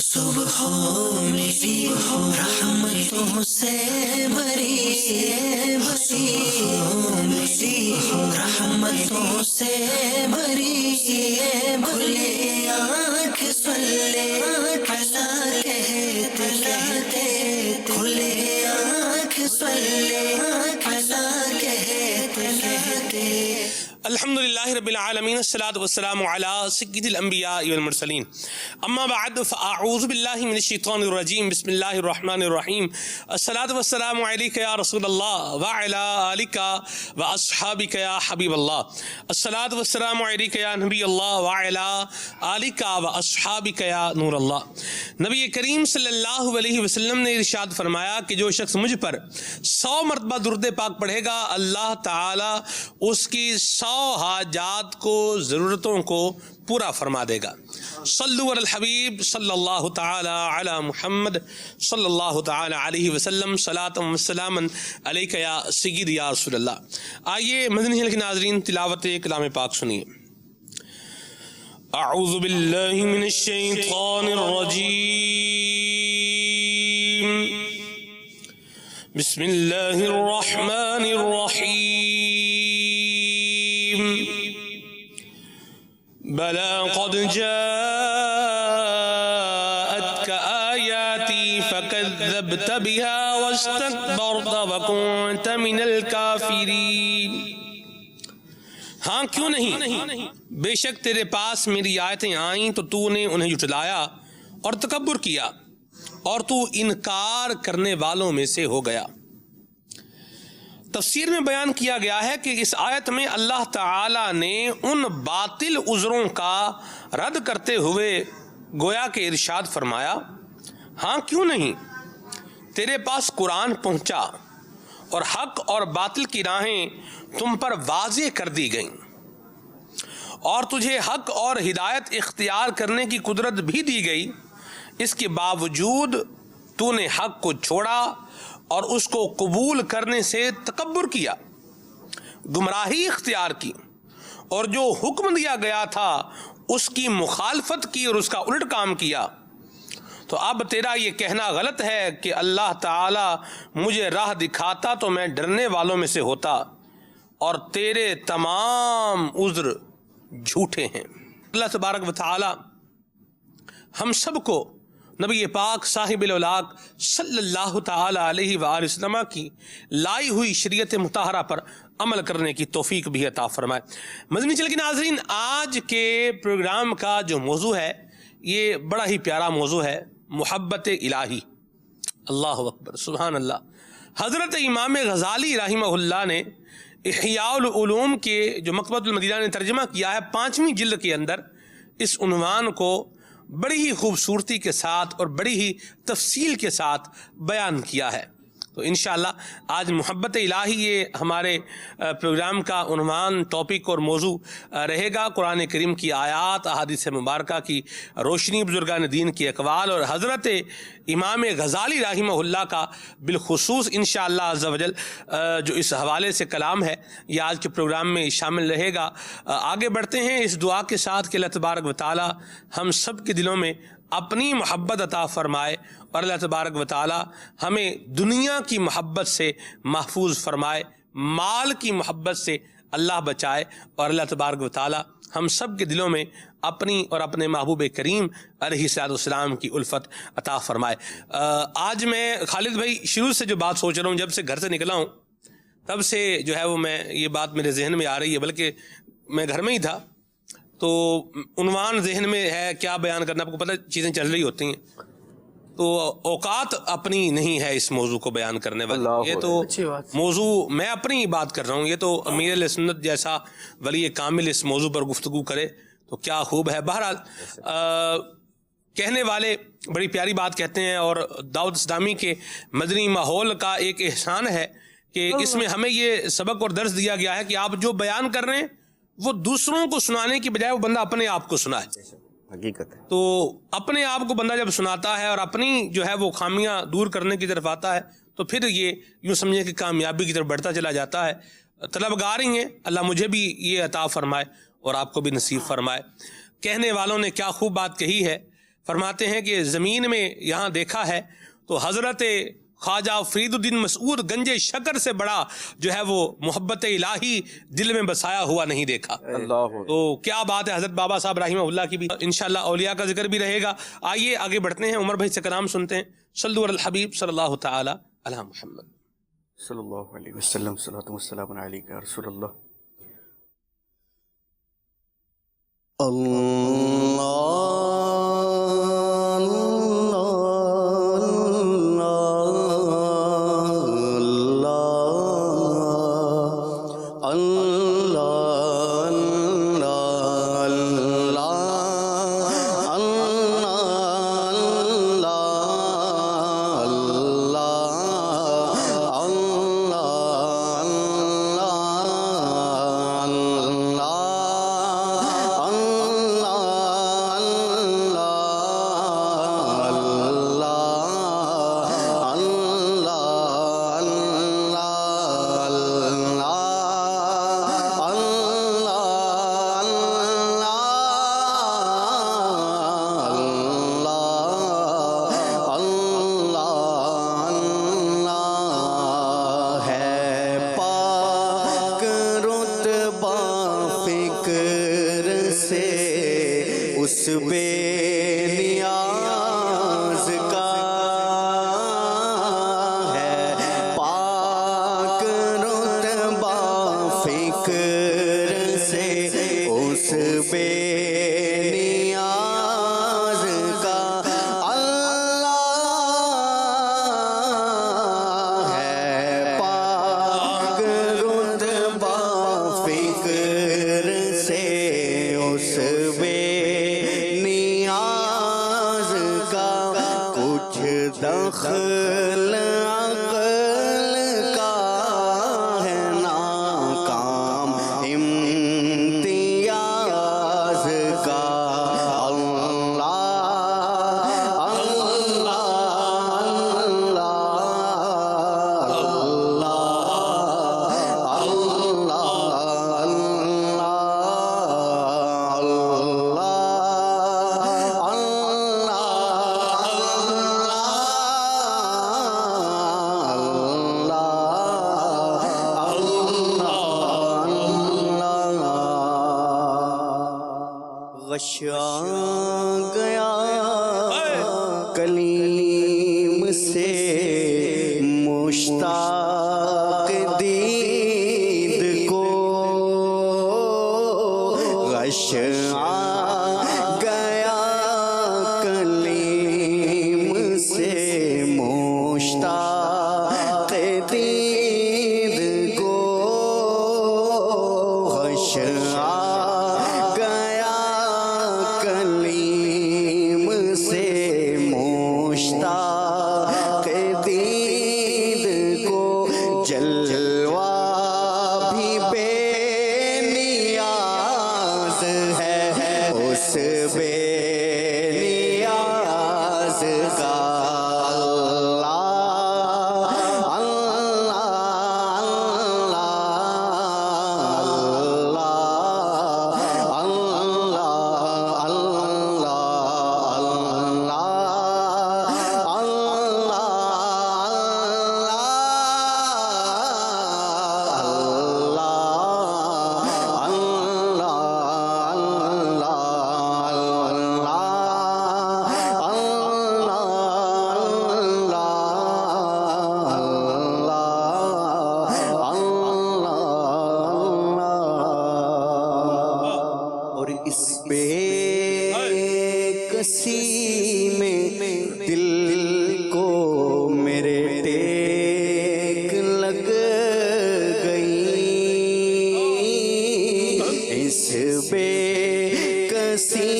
صبح ہو میری رحمتوں سے بھری، میری رحمتوں سے بھری، کھلے آنکھ سلے کلا کہتے کہتے، کھلے آنکھ سلے کلا کہتے کہتے۔ الحمدللہ رب العالمین، الصلاۃ والسلام علی سید الانبیاء والمرسلین، اما بعد فاعوذ باللہ من الشیطان الرجیم، بسم اللہ الرحمن الرحیم۔ الصلاۃ والسلام علیک یا رسول اللہ وعلی آلک واصحابک یا حبیب اللہ۔ الصلاۃ والسلام علیک یا نبی اللہ وعلی آلک واصحابک یا نور اللہ۔ نبی کریم صلی اللہ علیہ وسلم نے ارشاد فرمایا کہ جو شخص مجھ پر 100 مرتبہ درود پاک پڑھے گا، اللہ تعالی اس کی 100 حاجات کو، ضرورتوں کو پورا فرما دے گا۔ صلو علی الحبیب صلی اللہ تعالی علی محمد صلی اللہ تعالی علیہ وسلم، صلاۃ و سلام علیک یا سید یا رسول اللہ۔ آئیے مدنی چینل کے ناظرین تلاوت کلام پاک سنیے۔ اعوذ باللہ من الشیطان الرجیم، بسم اللہ الرحمن الرحیم۔ بلى قد جاءتك آياتي فكذبت بها واستكبرت وكنت من الكافرين۔ ہاں کیوں نہیں، بے شک تیرے پاس میری آیتیں آئیں تو تو نے انہیں جھٹلایا اور تکبر کیا، اور تو انکار کرنے والوں میں سے ہو گیا۔ تفسیر میں بیان کیا گیا ہے کہ اس آیت میں اللہ تعالی نے ان باطل عذروں کا رد کرتے ہوئے گویا کہ ارشاد فرمایا، ہاں کیوں نہیں، تیرے پاس قرآن پہنچا اور حق اور باطل کی راہیں تم پر واضح کر دی گئیں، اور تجھے حق اور ہدایت اختیار کرنے کی قدرت بھی دی گئی، اس کے باوجود تو نے حق کو چھوڑا اور اس کو قبول کرنے سے تکبر کیا، گمراہی اختیار کی، اور جو حکم دیا گیا تھا اس کی مخالفت کی اور اس کا الٹ کام کیا۔ تو اب تیرا یہ کہنا غلط ہے کہ اللہ تعالی مجھے راہ دکھاتا تو میں ڈرنے والوں میں سے ہوتا، اور تیرے تمام عذر جھوٹے ہیں۔ اللہ تبارک و تعالی ہم سب کو نبی پاک صاحب الاولاق صلی اللہ تعالی علیہ وآلہ وسلم کی لائی ہوئی شریعت مطہرہ پر عمل کرنے کی توفیق بھی عطا فرمائے۔ مدنی چینل کے ناظرین، آج کے پروگرام کا جو موضوع ہے یہ بڑا ہی پیارا موضوع ہے، محبت الہی۔ اللہ اکبر، سبحان اللہ۔ حضرت امام غزالی رحمہ اللہ نے احیاء العلوم کے جو مکتبۃ المدینہ نے ترجمہ کیا ہے 5ویں جلد کے اندر، اس عنوان کو بڑی ہی خوبصورتی کے ساتھ اور بڑی ہی تفصیل کے ساتھ بیان کیا ہے۔ تو انشاءاللہ آج محبت الہی یہ ہمارے پروگرام کا عنوان، ٹاپک اور موضوع رہے گا۔ قرآن کریم کی آیات، احادیث مبارکہ کی روشنی، بزرگان دین کی اقوال اور حضرت امام غزالی رحمہ اللہ کا بالخصوص انشاءاللہ عز و جل جو اس حوالے سے کلام ہے یہ آج کے پروگرام میں شامل رہے گا۔ آگے بڑھتے ہیں اس دعا کے ساتھ کہ اللہ تبارک و تعالی ہم سب کے دلوں میں اپنی محبت عطا فرمائے، اور اللہ تبارک و تعالی ہمیں دنیا کی محبت سے محفوظ فرمائے، مال کی محبت سے اللہ بچائے، اور اللہ تبارک و تعالی ہم سب کے دلوں میں اپنی اور اپنے محبوب کریم علیہ الصلوۃ والسلام کی الفت عطا فرمائے۔ آج میں خالد بھائی شروع سے جو بات سوچ رہا ہوں، جب سے گھر سے نکلا ہوں تب سے جو ہے وہ میں یہ بات میرے ذہن میں آ رہی ہے، بلکہ میں گھر میں ہی تھا تو عنوان ذہن میں ہے کیا بیان کرنا، آپ کو پتہ چیزیں چل رہی ہوتی ہیں، تو اوقات اپنی نہیں ہے اس موضوع کو بیان کرنے والی۔ یہ تو موضوع میں اپنی بات کر رہا ہوں، یہ تو امیر اہل سنت جیسا ولی کامل اس موضوع پر گفتگو کرے تو کیا خوب ہے۔ بہرحال کہنے والے بڑی پیاری بات کہتے ہیں، اور دعوت اسلامی کے مدنی ماحول کا ایک احسان ہے کہ اس میں ہمیں یہ سبق اور درس دیا گیا ہے کہ آپ جو بیان کر رہے ہیں وہ دوسروں کو سنانے کی بجائے وہ بندہ اپنے آپ کو سنائے۔ حقیقت ہے، تو اپنے آپ کو بندہ جب سناتا ہے اور اپنی جو ہے وہ خامیاں دور کرنے کی طرف آتا ہے تو پھر یہ یوں سمجھے کہ کامیابی کی طرف بڑھتا چلا جاتا ہے۔ طلبگار ہی ہیں، اللہ مجھے بھی یہ عطا فرمائے اور آپ کو بھی نصیب فرمائے۔ کہنے والوں نے کیا خوب بات کہی ہے، فرماتے ہیں کہ زمین میں یہاں دیکھا ہے تو حضرت خواجہ فرید الدین مسعود گنج شکر سے بڑا جو ہے وہ محبت الہی دل میں بسایا ہوا نہیں دیکھا. اللہ تو کیا بات ہے. حضرت بابا صاحب رحمہ اللہ کی بھی انشاءاللہ اولیاء کا ذکر بھی رہے گا. آئیے آگے بڑھتے ہیں, عمر بھائی سے کلام سنتے ہیں. صلو علی الحبیب صلی اللہ تعالی علی محمد صلی اللہ علیہ وسلم. صلاۃ والسلام علیک یا رسول اللہ. اس بے نیاز کا ہے پاک رتبہ فکر سے اس بے نیاز کا اللہ ہے پاک رتبہ فکر سے اس بے دخل عقل کا ہے ناکام امتیاز کا اللہ اللہ غشا گیا کلیم سے مشتاق دید کو غشا گیا کلیم سے مشتاق دید کو غشا کسی میں دل کو میرے ٹیک لگ گئی اس بے کسی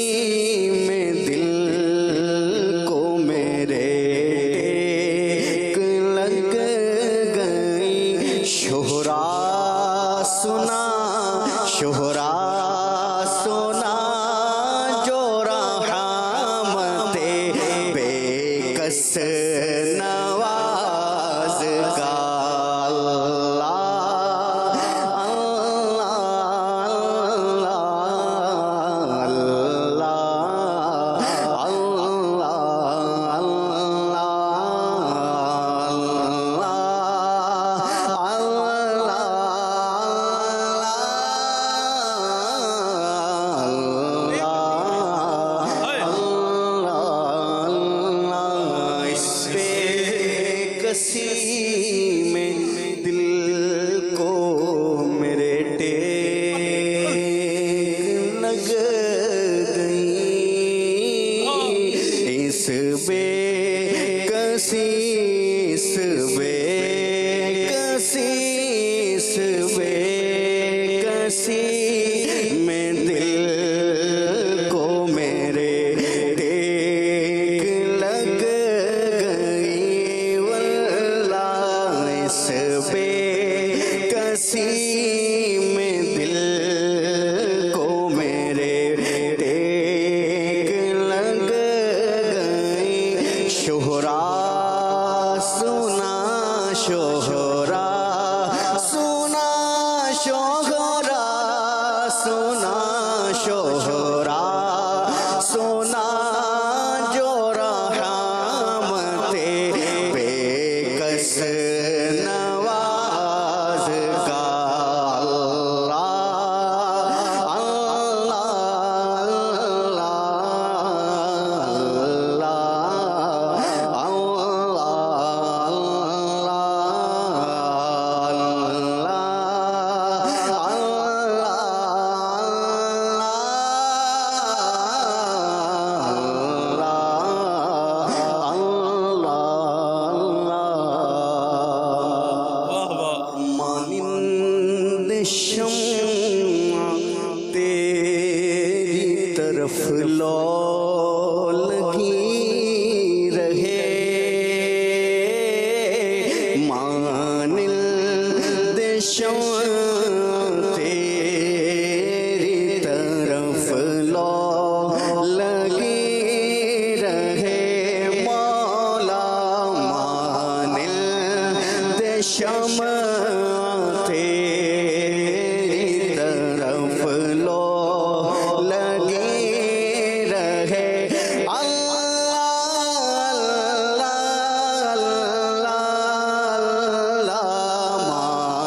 میں دل کو میرے ٹیک لگ گئی شہرا سنا شہرا سنا نواز کا اللہ بے کسی میں دل کو میرے ٹیک لگ گئی واللہ اس بے کسی میں دل کو میرے ٹیک لگ گئی شہرا سنا شہرا سنا شہرا سنا شہرا سنا جو رحمت بے کس نواز کا مانند شمع تیری طرف لو لگی رہے مانند شمع تیری طرف لو لگی رہے مولا مانند شمع تیری طرف لو لگی رہے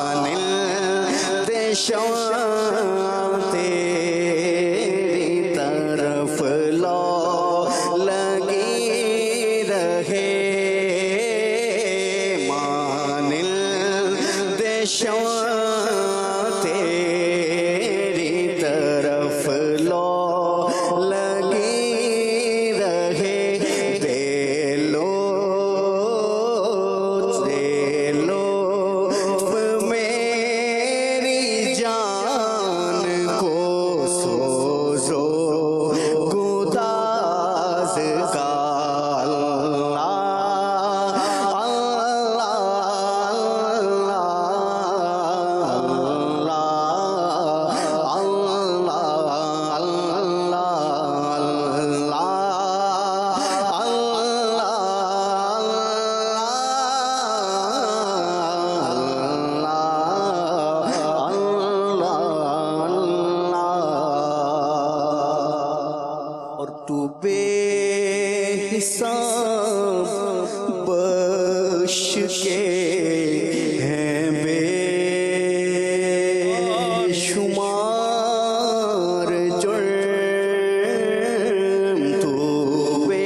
مانند شمع تیری طرف لو لگی رہے مانند شمع تیری طرف لو لگی رہے دے لو میری جان کو سوزو گداز کا اور تو بے حساب بخش کے ہیں بے شمار جرم تو بے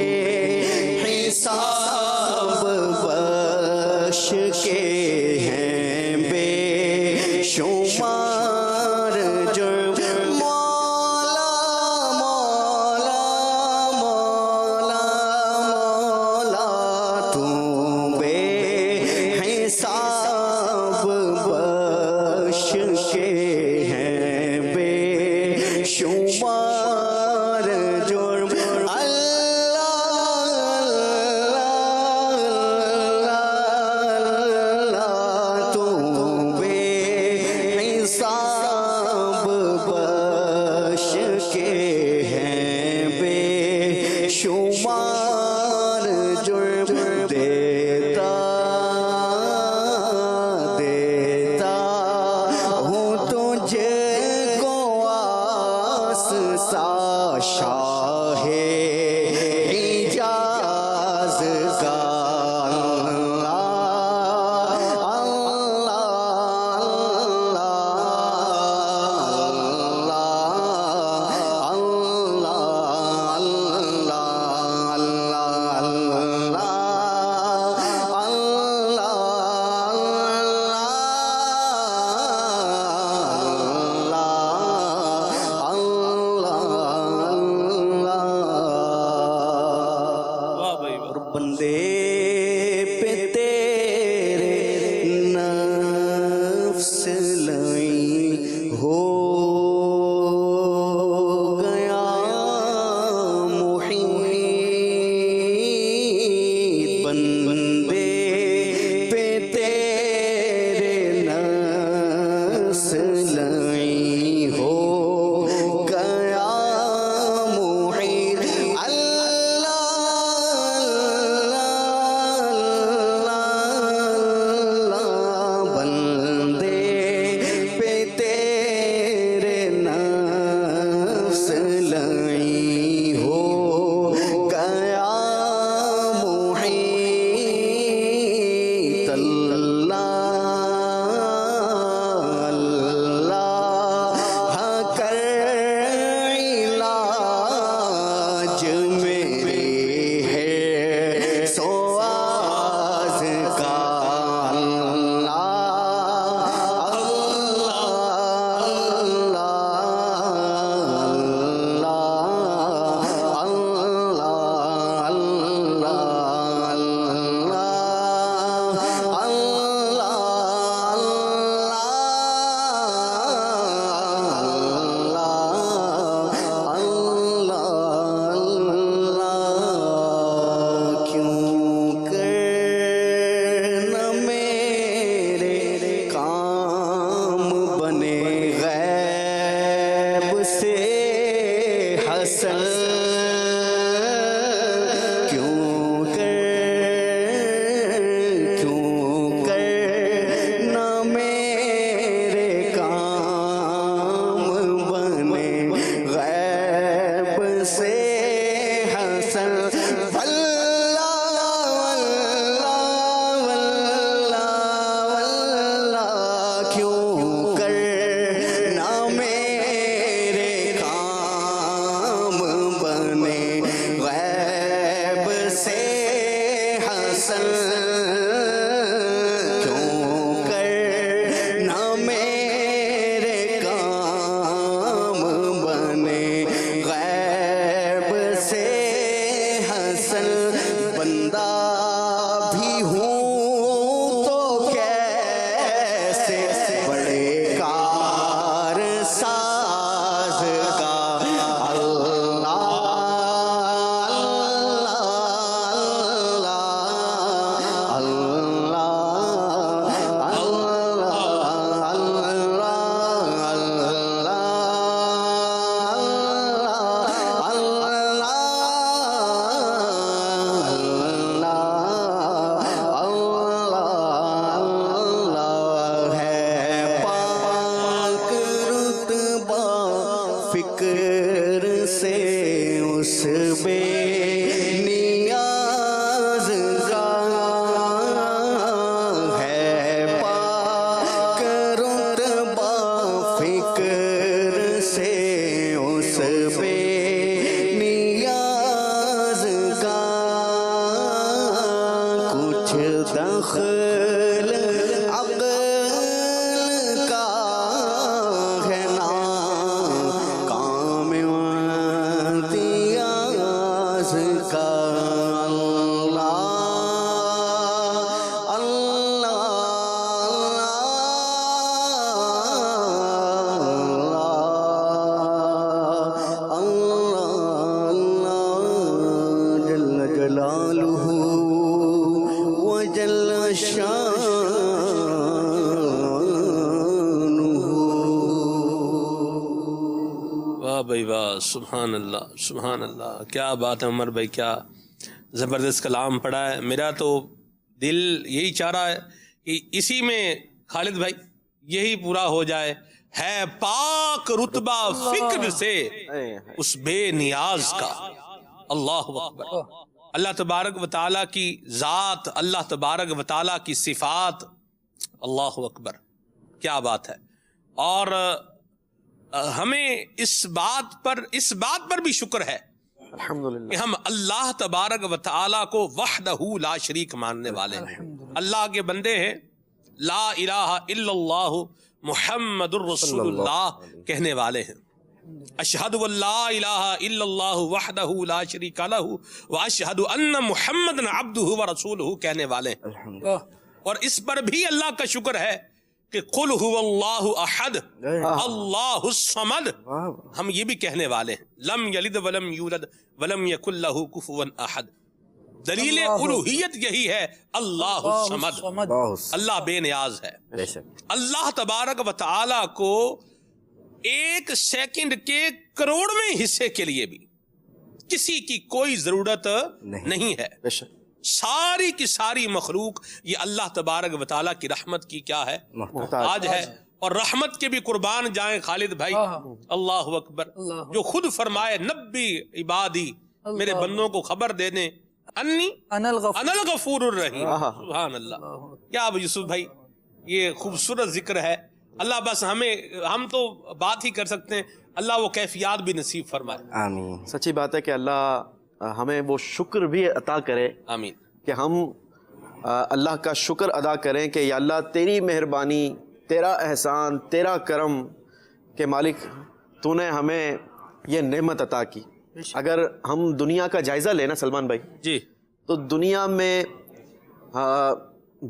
حساب بخش کے ہیں بے شمار جرم مولا مولا مولا مولا تو بے حساب بخش کے ہیں بے شمار جرم اللہ تو بے حساب بخش کے ہیں بے شمار جرم دیتا ہوں تجھے کو واسطہ شاہ حجاز کا بندے پہ تیرے نفس لائی ہو گیا محیط، بندے پہ تیرے نفس لائی ہو گیا محیط، بندے پہ تیرے نفس لائی ہو گیا محیط، اللہ کر علاج میرے ہے سواز کا، کیوں کر نہ میرے کام بنے غیب سے حسن، کیوں کر نہ میرے کام بنے غیب سے حسن، کیوں کر نہ میرے کام بنے غیب سے حسن، کیوں کر نہ میرے کام بنے غیب سے حسن، بندہ بھی ہوں تو کیسے بڑے کار ساز کا، فکر سے اس بے نیاز کا ہے پاک رتبہ، فکر سے اس بے نیاز کا، کچھ دخل عقل کا ہے نا کام امتیاز کا، جل جلالہ وجل شانہ۔ واہ بھائی واہ، سبحان اللہ سبحان اللہ، کیا بات ہے عمر بھائی، کیا زبردست کلام پڑھا ہے۔ میرا تو دل یہی چاہ رہا ہے کہ اسی میں خالد بھائی یہی پورا ہو جائے، ہے پاک رتبہ فکر سے اس بے نیاز کا۔ اللہ اکبر، اللہ تبارک و تعالیٰ کی ذات، اللہ تبارک و تعالیٰ کی صفات، اللہ اکبر، کیا بات ہے۔ اور ہمیں اس بات پر بھی شکر ہے الحمدللہ کہ ہم اللہ تبارک و تعالیٰ کو وحدہ لا شریک ماننے والے ہیں، اللہ کے بندے ہیں، لا الہ الا اللہ محمد الرسول اللہ کہنے والے ہیں۔ اشہد اللہ الہ الا اللہ وحدہ لا شریک لہ واشہد ان محمد عبدہ ورسولہ کہنے والے ہیں۔ الحمدللہ۔ اور اس پر بھی اللہ کا شکر ہے کہ قل هو اللہ احد اللہ الصمد، ہم یہ بھی کہنے والے ہیں لم یلد ولم یولد ولم یکن لہ کفوا احد۔ دلیل الوہیت یہی ہے، اللہ الصمد، اللہ بے نیاز ہے۔ بے شک۔ اللہ تبارک و تعالی کو ایک سیکنڈ کے کروڑویں حصے کے لیے بھی کسی کی کوئی ضرورت نہیں ہے۔ بے شک۔ ساری کی ساری مخلوق یہ اللہ تبارک و تعالیٰ کی رحمت کی کیا ہے، محتاج ہے۔ اور رحمت کے بھی قربان جائیں خالد بھائی، اللہ اکبر، جو خود فرمائے نبی عبادی، میرے بندوں کو خبر دے دیں انی انا الغفور الرحیم۔ سبحان اللہ، کیا اب یوسف بھائی یہ خوبصورت ذکر ہے۔ اللہ بس ہم تو بات ہی کر سکتے ہیں، اللہ وہ کیفیات بھی نصیب فرمائے۔ آمین۔ سچی بات ہے کہ اللہ ہمیں وہ شکر بھی عطا کرے، آمین، کہ ہم اللہ کا شکر ادا کریں کہ یا اللہ تیری مہربانی، تیرا احسان، تیرا کرم کہ مالک تو نے ہمیں یہ نعمت عطا کی۔ اگر ہم دنیا کا جائزہ لیں نا سلمان بھائی، جی، تو دنیا میں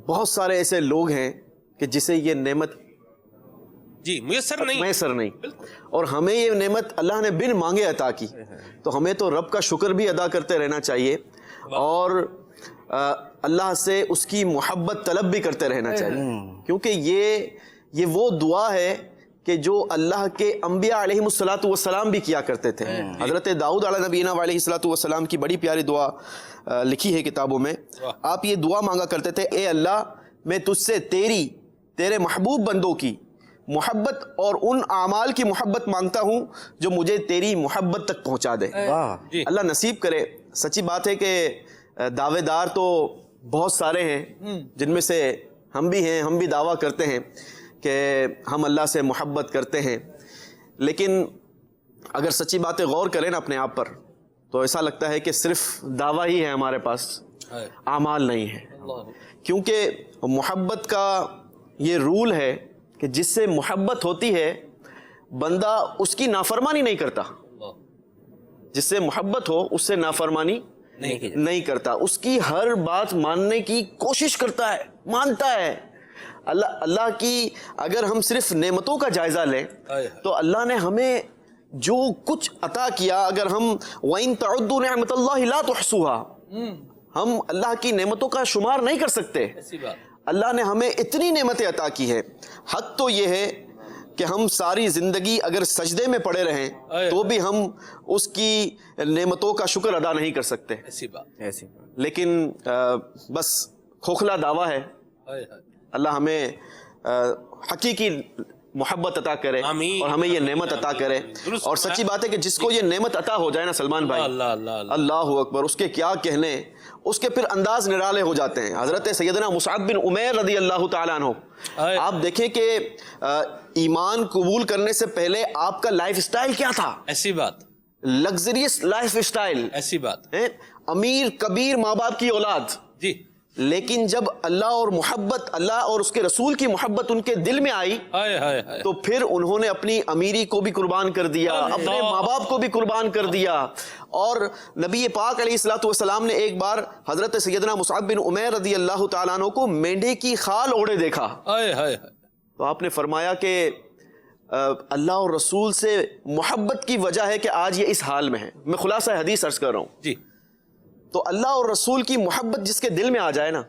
بہت سارے ایسے لوگ ہیں کہ جسے یہ نعمت جی میسر نہیں، اور ہمیں یہ نعمت اللہ نے بن مانگے عطا کی، تو ہمیں تو رب کا شکر بھی ادا کرتے رہنا چاہیے، اور اللہ سے اس کی محبت طلب بھی کرتے رہنا چاہیے، کیونکہ یہ وہ دعا ہے کہ جو اللہ کے انبیاء علیہ الصلاۃ والسلام بھی کیا کرتے تھے۔ حضرت داؤد علیہ نبینا علیہ الصلاۃ والسلام کی بڑی پیاری دعا لکھی ہے کتابوں میں۔ آپ یہ دعا مانگا کرتے تھے، اے اللہ میں تجھ سے تیرے محبوب بندوں کی محبت اور ان اعمال کی محبت مانگتا ہوں جو مجھے تیری محبت تک پہنچا دے۔ اللہ نصیب کرے۔ سچی بات ہے کہ دعوے دار تو بہت سارے ہیں، جن میں سے ہم بھی ہیں، ہم بھی دعویٰ کرتے ہیں کہ ہم اللہ سے محبت کرتے ہیں، لیکن اگر سچی باتیں غور کریں نا اپنے آپ پر، تو ایسا لگتا ہے کہ صرف دعویٰ ہی ہے ہمارے پاس، اعمال نہیں ہے۔ کیونکہ محبت کا یہ رول ہے کہ جس سے محبت ہوتی ہے بندہ اس کی نافرمانی نہیں کرتا، جس سے محبت ہو اس سے نافرمانی نہیں کرتا، اس کی ہر بات ماننے کی کوشش کرتا ہے، مانتا ہے۔ اللہ کی اگر ہم صرف نعمتوں کا جائزہ لیں تو اللہ نے ہمیں جو کچھ عطا کیا، اگر ہم وَإِن تَعُدُّوا نِعْمَةَ اللَّهِ لَا تُحْصُوهَا، ہم اللہ کی نعمتوں کا شمار نہیں کر سکتے۔ اللہ نے ہمیں اتنی نعمتیں عطا کی ہے، حق تو یہ ہے کہ ہم ساری زندگی اگر سجدے میں پڑے رہیں تو بھی ہم اس کی نعمتوں کا شکر ادا نہیں کر سکتے۔ لیکن بس کھوکھلا دعویٰ ہے۔ اللہ ہمیں حقیقی محبت عطا کرے اور ہمیں یہ نعمت عطا کرے۔ اور سچی بات ہے کہ جس کو یہ نعمت عطا ہو جائے نا سلمان بھائی، اللہ اکبر، اس کے کیا کہنے، اس کے پھر انداز نرالے ہو جاتے ہیں۔ حضرت سیدنا مصعب بن عمیر رضی اللہ تعالیٰ عنہ، آپ دیکھیں کہ ایمان قبول کرنے سے پہلے آپ کا لائف اسٹائل کیا تھا؟ ایسی بات، لگزریس لائف اسٹائل، ایسی بات، امیر کبیر ماں باپ کی اولاد، جی، لیکن جب اللہ اور محبت، اللہ اور اس کے رسول کی محبت ان کے دل میں آئی تو پھر انہوں نے اپنی امیری کو بھی قربان کر دیا، اپنے ماں باپ کو بھی قربان کر دیا۔ اور نبی پاک علیہ الصلوۃ والسلام نے ایک بار حضرت سیدنا مصعب بن عمیر رضی اللہ تعالیٰ عنہ کو مینڈے کی خال اوڑے دیکھا، تو آپ نے فرمایا کہ اللہ اور رسول سے محبت کی وجہ ہے کہ آج یہ اس حال میں ہے۔ میں خلاصہ حدیث عرض کر رہا ہوں جی۔ تو اللہ اور رسول کی محبت جس کے دل میں آ جائے نا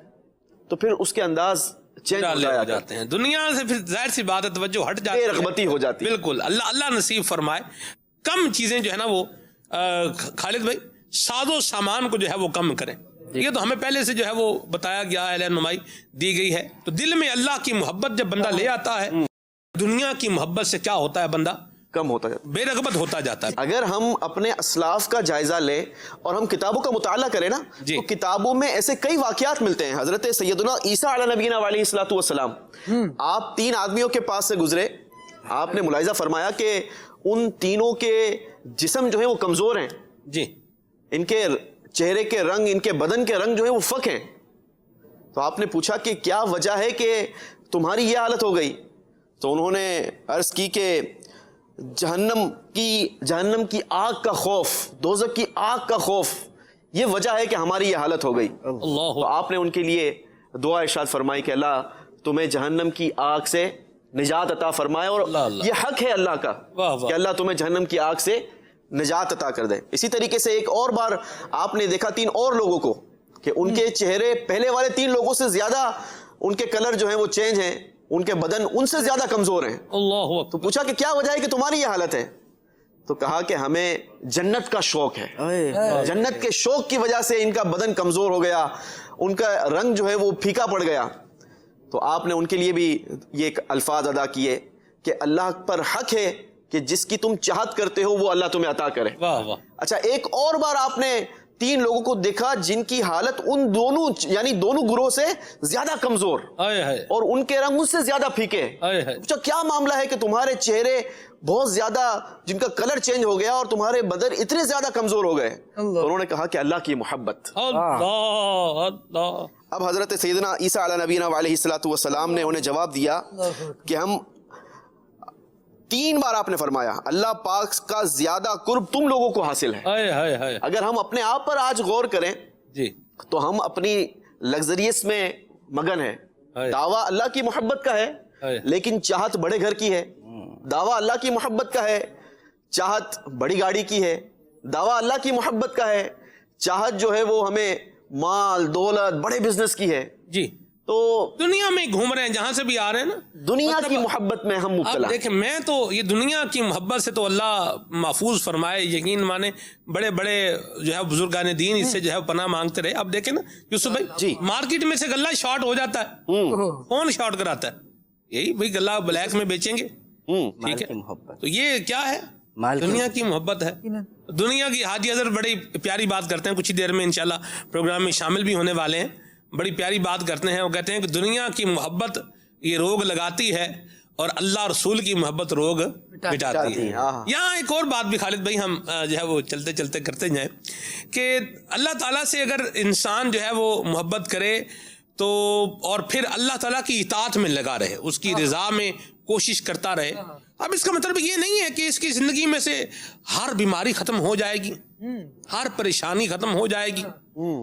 تو پھر اس کے انداز چینج ہو جاتے ہیں، دنیا سے پھر ظاہر سی بات ہے توجہ ہٹ جاتی ہے، بے رغبتی ہو جاتی ہے۔ بالکل، اللہ نصیب فرمائے۔ کم چیزیں جو ہے نا وہ خالد بھائی ساز و سامان کو جو ہے وہ کم کریں، یہ تو ہمیں پہلے سے جو ہے وہ بتایا گیا ہے، رہنمائی دی گئی ہے۔ تو دل میں اللہ کی محبت جب بندہ لے آتا ہے، دنیا کی محبت سے کیا ہوتا ہے، بندہ کم ہوتا جاتا ہے، بے رغبت ہوتا جاتا ہے۔ اگر ہم اپنے اسلاف کا جائزہ لیں اور ہم کتابوں کا مطالعہ کریں نا تو کتابوں میں ایسے کئی واقعات ملتے ہیں۔ حضرت سیدنا عیسیٰ علیہ نبینا علیہ الصلوۃ والسلام، آپ 3 آدمیوں کے پاس سے گزرے، آپ نے ملاحظہ فرمایا کہ ان تینوں کے جسم جو ہے وہ کمزور ہیں، جی، ان کے چہرے کے رنگ، ان کے بدن کے رنگ جو ہے وہ فک ہیں۔ تو آپ نے پوچھا کہ کیا وجہ ہے کہ تمہاری یہ حالت ہو گئی؟ تو انہوں نے عرض کی کہ جہنم کی آگ کا خوف، دوزخ کی آگ کا خوف، یہ وجہ ہے کہ ہماری یہ حالت ہو گئی. تو آپ نے ان کے لیے دعا ارشاد فرمائی کہ اللہ تمہیں جہنم کی آگ سے نجات عطا فرمائے، اور یہ حق ہے اللہ کا کہ اللہ تمہیں جہنم کی آگ سے نجات عطا کر دے. اسی طریقے سے ایک اور بار آپ نے دیکھا 3 اور لوگوں کو کہ ان کے چہرے پہلے والے 3 لوگوں سے زیادہ ان کے کلر جو ہیں وہ چینج ہیں، ان کے بدن ان سے زیادہ کمزور ہیں. تو پوچھا کہ کیا وجہ ہے کہ تمہاری یہ حالت ہے؟ تو کہا کہ ہمیں جنت کا شوق ہے، جنت کے شوق کی وجہ سے ان کا بدن کمزور ہو گیا، ان کا رنگ جو ہے وہ پھیکا پڑ گیا. تو آپ نے ان کے لیے بھی یہ ایک الفاظ ادا کیے کہ اللہ پر حق ہے کہ جس کی تم چاہت کرتے ہو وہ اللہ تمہیں عطا کرے. اچھا، ایک اور بار آپ نے 3 لوگوں کو دیکھا جن کی حالت ان دونوں یعنی دونوں گروہ سے زیادہ کمزور اور ان کے رنگ ان سے زیادہ پھیکے. اچھا، کیا معاملہ ہے کہ تمہارے چہرے بہت زیادہ جن کا کلر چینج ہو گیا اور تمہارے بدن اتنے زیادہ کمزور ہو گئے؟ انہوں نے کہا کہ اللہ کی محبت. اب حضرت سیدنا عیسیٰ علیہ نبینا علیہ الصلوۃ والسلام نے انہیں جواب دیا کہ ہم 3 بار آپ نے فرمایا اللہ پاک کا زیادہ قرب تم لوگوں کو حاصل ہے. اگر ہم اپنے آپ پر آج غور کریں تو ہم اپنی لگزریس میں مگن ہے. دعویٰ اللہ کی محبت کا ہے لیکن چاہت بڑے گھر کی ہے. دعویٰ اللہ کی محبت کا ہے، چاہت بڑی گاڑی کی ہے. دعویٰ اللہ کی محبت کا ہے، چاہت جو ہے وہ ہمیں مال دولت بڑے بزنس کی ہے. تو دنیا میں گھوم رہے ہیں، جہاں سے بھی آ رہے ہیں نا، دنیا کی محبت میں ہم مبتلا. دیکھیں، میں تو یہ دنیا کی محبت سے تو اللہ محفوظ فرمائے، یقین مانے بڑے بڑے جو ہے بزرگان دین اس سے جو ہے پناہ مانگتے رہے. اب دیکھیں نا یوسف بھائی، مارکیٹ میں سے غلہ شارٹ ہو جاتا ہے، کون شارٹ کراتا ہے؟ یہی بھائی غلہ بلیک میں بیچیں گے. ٹھیک ہے، تو یہ کیا ہے؟ دنیا کی محبت ہے. دنیا کی حاجی حضرت بڑی پیاری بات کرتے ہیں، کچھ ہی دیر میں انشاءاللہ پروگرام میں شامل بھی ہونے والے ہیں. بڑی پیاری بات کرتے ہیں، وہ کہتے ہیں کہ دنیا کی محبت یہ روگ لگاتی ہے اور اللہ رسول کی محبت روگ مٹاتی ہے. یہاں ایک اور بات بھی خالد بھائی ہم جو ہے وہ چلتے چلتے کرتے جائیں کہ اللہ تعالیٰ سے اگر انسان جو ہے وہ محبت کرے تو اور پھر اللہ تعالیٰ کی اطاعت میں لگا رہے، اس کی رضا میں کوشش کرتا رہے. اب اس کا مطلب یہ نہیں ہے کہ اس کی زندگی میں سے ہر بیماری ختم ہو جائے گی، ہر پریشانی ختم ہو جائے گی،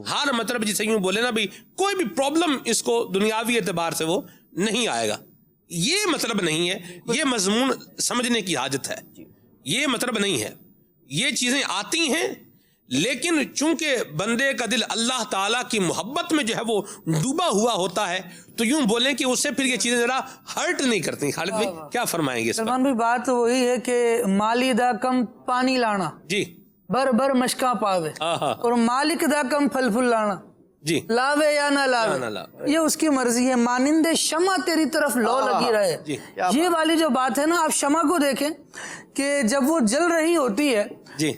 ہر مطلب جسے یوں بولے نا بھائی کوئی بھی پرابلم اس کو دنیاوی اعتبار سے وہ نہیں آئے گا. یہ مطلب نہیں ہے، یہ مضمون سمجھنے کی حاجت ہے. یہ مطلب نہیں ہے، یہ چیزیں آتی ہیں لیکن چونکہ بندے کا دل اللہ تعالیٰ کی محبت میں جو ہے وہ ڈوبا ہوا ہوتا ہے تو یوں بولیں کہ اس سے پھر یہ چیزیں ذرا ہرٹ نہیں کرتی. خالد بھائی کیا فرمائیں گے؟ سلمان بھائی بات وہی ہے کہ مالی دا کم پانی لانا بر بر مشکا پاوے، اور مالک دا کم پھل پھل لانا لاوے یا نہ لاوے، یہ اس کی مرضی ہے. مانند شمع تیری طرف لو لگی رہے. یہ والی جو بات ہے نا، آپ شمع کو دیکھیں کہ جب وہ جل رہی ہوتی ہے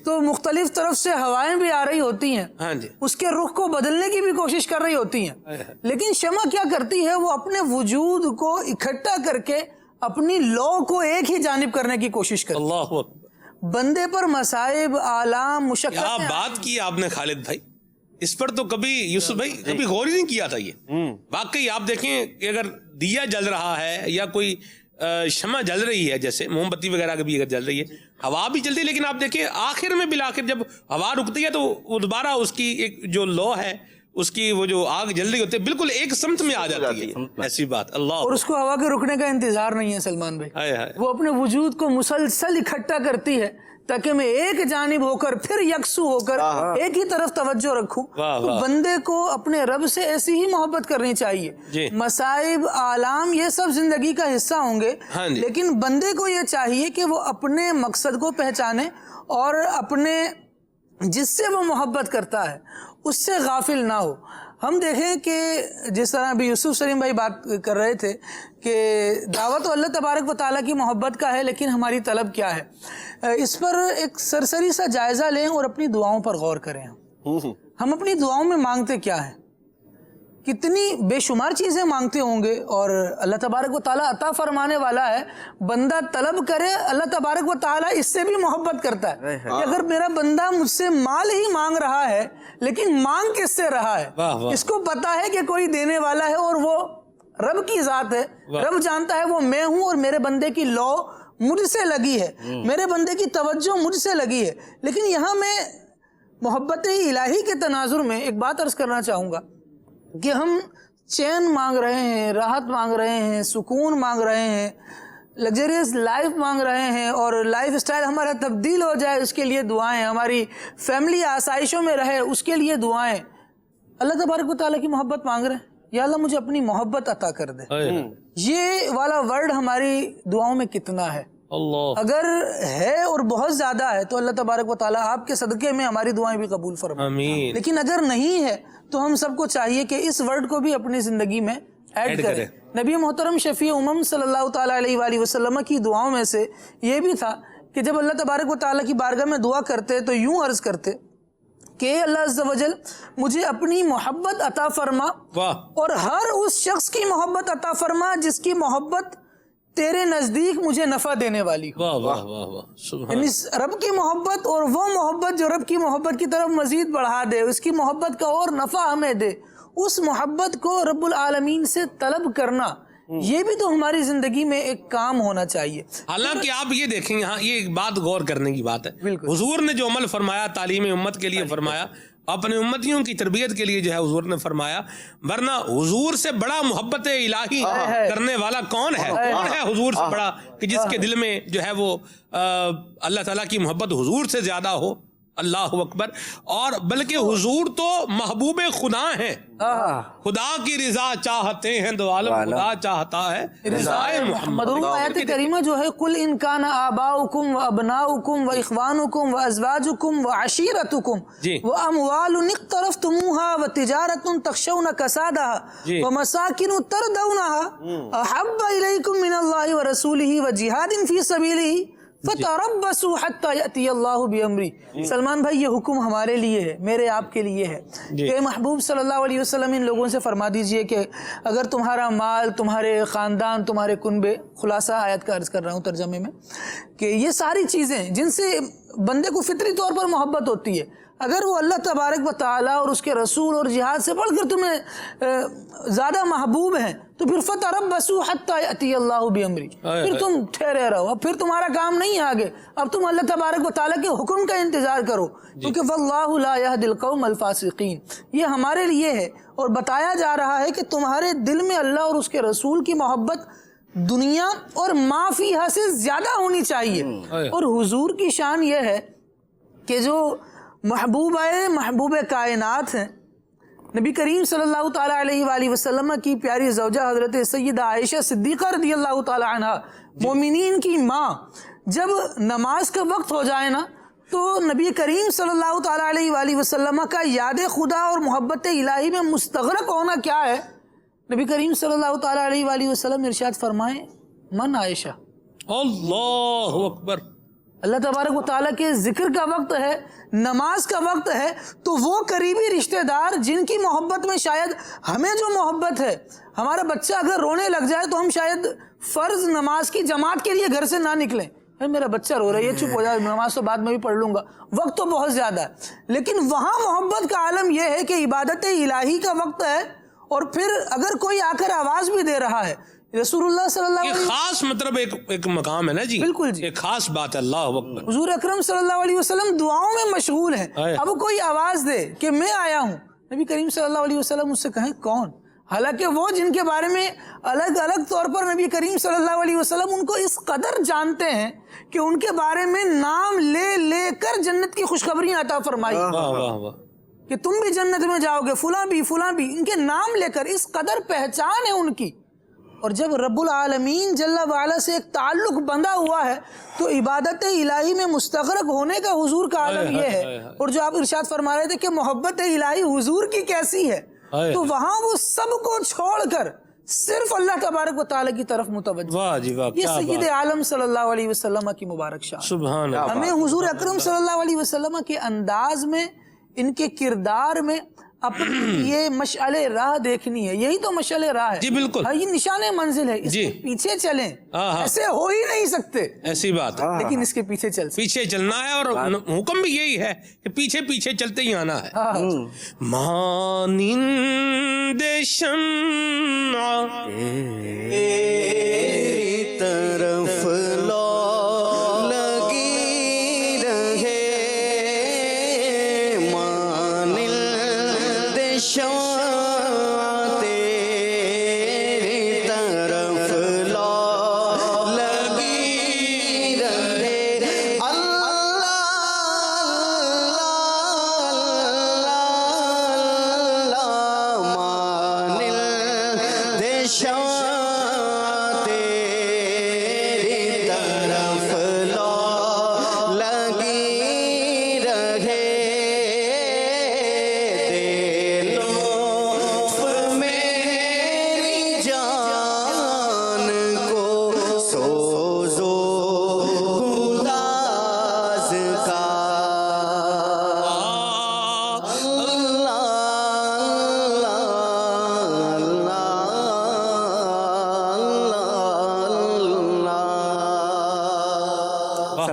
تو مختلف طرف سے ہوائیں بھی آ رہی ہوتی ہیں، اس کے رخ کو بدلنے کی بھی کوشش کر رہی ہوتی ہیں، لیکن شمع کیا کرتی ہے؟ وہ اپنے وجود کو اکٹھا کر کے اپنی لو کو ایک ہی جانب کرنے کی کوشش کرتی ہے. اللہ اکبر. بندے پر مصائب آلام مشقت کیا بات کی آپ نے خالد بھائی، اس پر تو کبھی یوسف بھائی کبھی غور ہی نہیں کیا تھا. یہ واقعی آپ دیکھیں کہ اگر دیا جل رہا ہے یا کوئی شمع جل رہی ہے، جیسے موم بتی وغیرہ بھی اگر جل رہی ہے، ہوا بھی چلتی ہے، لیکن آپ دیکھیں آخر میں بالآخر جب ہوا رکتی ہے تو وہ دوبارہ اس کی ایک جو لو ہے، اس کی وہ جو آگ جل رہی ہوتی ہے بالکل ایک سمت میں آ جاتی ہے. ایسی بات اللہ. اور اس کو ہوا کے رکنے کا انتظار نہیں ہے سلمان بھائی، وہ اپنے وجود کو مسلسل اکٹھا کرتی ہے تاکہ میں ایک جانب ہو کر پھر یکسو ہو کر ایک ہی طرف توجہ رکھوں. تو بندے کو اپنے رب سے ایسی ہی محبت کرنی چاہیے. مصائب آلام یہ سب زندگی کا حصہ ہوں گے، لیکن بندے کو یہ چاہیے کہ وہ اپنے مقصد کو پہچانے اور اپنے جس سے وہ محبت کرتا ہے اس سے غافل نہ ہو. ہم دیکھیں کہ جس طرح ابھی یوسف سلیم بھائی بات کر رہے تھے کہ دعوت اللہ تبارک و تعالیٰ کی محبت کا ہے، لیکن ہماری طلب کیا ہے؟ اس پر ایک سرسری سا جائزہ لیں اور اپنی دعاؤں پر غور کریں. ہم اپنی دعاؤں میں مانگتے کیا ہے؟ کتنی بے شمار چیزیں مانگتے ہوں گے، اور اللہ تبارک و تعالیٰ عطا فرمانے والا ہے. بندہ طلب کرے، اللہ تبارک و تعالیٰ اس سے بھی محبت کرتا ہے. کہ اگر میرا بندہ مجھ سے مال ہی مانگ رہا ہے لیکن مانگ کس سے رہا ہے؟ اس کو پتا ہے کہ کوئی دینے والا ہے اور وہ رب کی ذات ہے. رب جانتا ہے وہ میں ہوں اور میرے بندے کی لو مجھ سے لگی ہے, میرے بندے کی توجہ مجھ سے لگی ہے. لیکن یہاں میں محبت الہی کے تناظر میں ایک بات عرض کرنا چاہوں گا کہ ہم چین مانگ رہے ہیں, راحت مانگ رہے ہیں, سکون مانگ رہے ہیں, لگزریس لائف مانگ رہے ہیں, اور لائف اسٹائل ہمارا تبدیل ہو جائے اس کے لیے دعائیں, ہماری فیملی آسائشوں میں رہے اس کے لیے دعائیں. اللہ تبارک و تعالیٰ کی محبت مانگ رہے ہیں, یا اللہ مجھے اپنی محبت عطا کر دے. یہ والا ورڈ ہماری دعاؤں میں کتنا ہے؟ اگر ہے اور بہت زیادہ ہے تو اللہ تبارک و تعالیٰ آپ کے صدقے میں ہماری دعائیں بھی قبول فرمائے. لیکن اگر نہیں ہے تو ہم سب کو چاہیے کہ اس ورڈ کو بھی اپنی زندگی میں ایڈ کریں. نبی محترم شفیع امم صلی اللہ تعالیٰ علیہ وآلہ وسلم کی دعاؤں میں سے یہ بھی تھا کہ جب اللہ تبارک و تعالیٰ کی بارگاہ میں دعا کرتے تو یوں عرض کرتے کہ اے اللہ عز و جل مجھے اپنی محبت عطا فرما اور ہر اس شخص کی محبت عطا فرما جس کی محبت تیرے نزدیک مجھے نفع دینے والی ہو. یعنی رب کی محبت اور وہ محبت جو رب کی محبت کی طرف مزید بڑھا دے, اس کی محبت کا اور نفع ہمیں دے, اس محبت کو رب العالمین سے طلب کرنا, یہ بھی تو ہماری زندگی میں ایک کام ہونا چاہیے. حالانکہ آپ یہ دیکھیں یہاں یہ ایک بات غور کرنے کی بات ہے, حضور نے جو عمل فرمایا تعلیم امت کے لیے فرمایا, اپنے امتیوں کی تربیت کے لیے جو ہے حضور نے فرمایا, ورنہ حضور سے بڑا محبت الہی کرنے والا کون ہے؟ کون ہے حضور سے بڑا کہ جس کے دل میں جو ہے وہ اللہ تعالیٰ کی محبت حضور سے زیادہ ہو؟ اللہ اکبر. اور بلکہ حضور تو محبوب خدا ہیں, خدا کی رضا چاہتے ہیں, دو عالم خدا چاہتا ہے رضا محمد. آیت کریمہ جو ہے قل ان کان آباؤکم و ابناؤکم و اخوانکم و ازواجکم و عشیرتکم و اموال اقترفتموها و تجارت تخشون کسادها و مساکن ترضونها احب الیکم من اللہ و رسولہ و جہاد فی سبیلہ فَتَرَبَّسُوا حَتَّى يَأْتِيَ اللَّهُ بِأَمْرِهِ. سلمان بھائی یہ حکم ہمارے لیے ہے, میرے آپ کے لیے ہے کہ محبوب صلی اللہ علیہ وسلم ان لوگوں سے فرما دیجئے کہ اگر تمہارا مال, تمہارے خاندان, تمہارے کنبے, خلاصہ آیت کا عرض کر رہا ہوں ترجمے میں, کہ یہ ساری چیزیں جن سے بندے کو فطری طور پر محبت ہوتی ہے, اگر وہ اللہ تبارک و تعالیٰ اور اس کے رسول اور جہاد سے بڑھ کر تمہیں زیادہ محبوب ہیں تو پھر فَتَرَبَّسُوا حَتَّى يَأْتِيَ اللَّهُ بِأَمْرِهِ, پھر تم ٹھہرے رہو, اب پھر تمہارا کام نہیں آگے, اب تم اللہ تبارک و تعالیٰ کے حکم کا انتظار کرو, کیونکہ وَاللَّهُ لَا يَهْدِي الْقَوْمَ الْفَاسِقِينَ. یہ ہمارے لیے ہے اور بتایا جا رہا ہے کہ تمہارے دل میں اللہ اور اس کے رسول کی محبت دنیا اور ما فیہا سے زیادہ ہونی چاہیے. اور حضور کی شان یہ ہے کہ جو محبوب کائنات ہیں, نبی کریم صلی اللہ تعالیٰ علیہ وآلہ وسلم کی پیاری زوجہ حضرت سیدہ عائشہ صدیقہ رضی اللہ تعالیٰ عنہ, مومنین کی ماں, جب نماز کا وقت ہو جائے نا تو نبی کریم صلی اللہ تعالیٰ علیہ وآلہ وسلم کا یاد خدا اور محبت الہی میں مستغرق ہونا کیا ہے؟ نبی کریم صلی اللہ تعالیٰ علیہ وآلہ وسلم ارشاد فرمائیں من عائشہ. اللہ اکبر. اللہ تبارک و تعالیٰ کے ذکر کا وقت ہے, نماز کا وقت ہے, تو وہ قریبی رشتہ دار جن کی محبت میں شاید ہمیں جو محبت ہے, ہمارا بچہ اگر رونے لگ جائے تو ہم شاید فرض نماز کی جماعت کے لیے گھر سے نہ نکلیں, میرا بچہ رو رہا ہے, یہ چپ ہو جائے, نماز تو بعد میں بھی پڑھ لوں گا, وقت تو بہت زیادہ ہے. لیکن وہاں محبت کا عالم یہ ہے کہ عبادت الہی کا وقت ہے, اور پھر اگر کوئی آ کر آواز بھی دے رہا ہے, رسول اللہ صلی اللہ علیہ وسلم خاص مطلب ایک مقام ہے نا جی, بالکل جی, ایک خاص بات ہے. اللہ اکبر. حضور اکرم صلی اللہ علیہ وسلم دعاؤں میں مشغول ہیں, اب کوئی آواز دے کہ میں آیا ہوں, نبی کریم صلی اللہ علیہ وسلم اس سے کہیں کون, حالانکہ وہ جن کے بارے میں الگ الگ طور پر نبی کریم صلی اللہ علیہ وسلم ان کو اس قدر جانتے ہیں کہ ان کے بارے میں نام لے لے کر جنت کی خوشخبریاں عطا فرمائی کہ تم بھی جنت میں جاؤ گے, فلاں بھی, ان کے نام لے کر اس قدر پہچان ہے ان کی. اور جب رب العالمین جل وعلا سے ایک تعلق بندھا ہوا ہے تو عبادت الہی میں مستغرق ہونے کا حضور کا عالم یہ ہے. اور جو آپ ارشاد فرما رہے تھے کہ محبت الہی حضور کی کیسی ہے, تو وہاں وہ سب کو چھوڑ کر صرف اللہ تبارک و تعالی کی طرف متوجہ. واہ جی واہ, یہ سید عالم صلی اللہ علیہ وسلم کی مبارک شان. سبحان اللہ. ہمیں حضور اکرم صلی اللہ علیہ وسلم کے انداز میں, ان کے کردار میں اپنی یہ مشعل راہ دیکھنی ہے. یہی تو مشعل راہ ہے. جی بالکل, یہ نشان منزل ہے, اس کے پیچھے چلیں. ایسے ہو ہی نہیں سکتے, ایسی بات, لیکن اس کے پیچھے چلنا ہے. اور حکم بھی یہی ہے کہ پیچھے چلتے ہی آنا ہے. مانند شمع طرف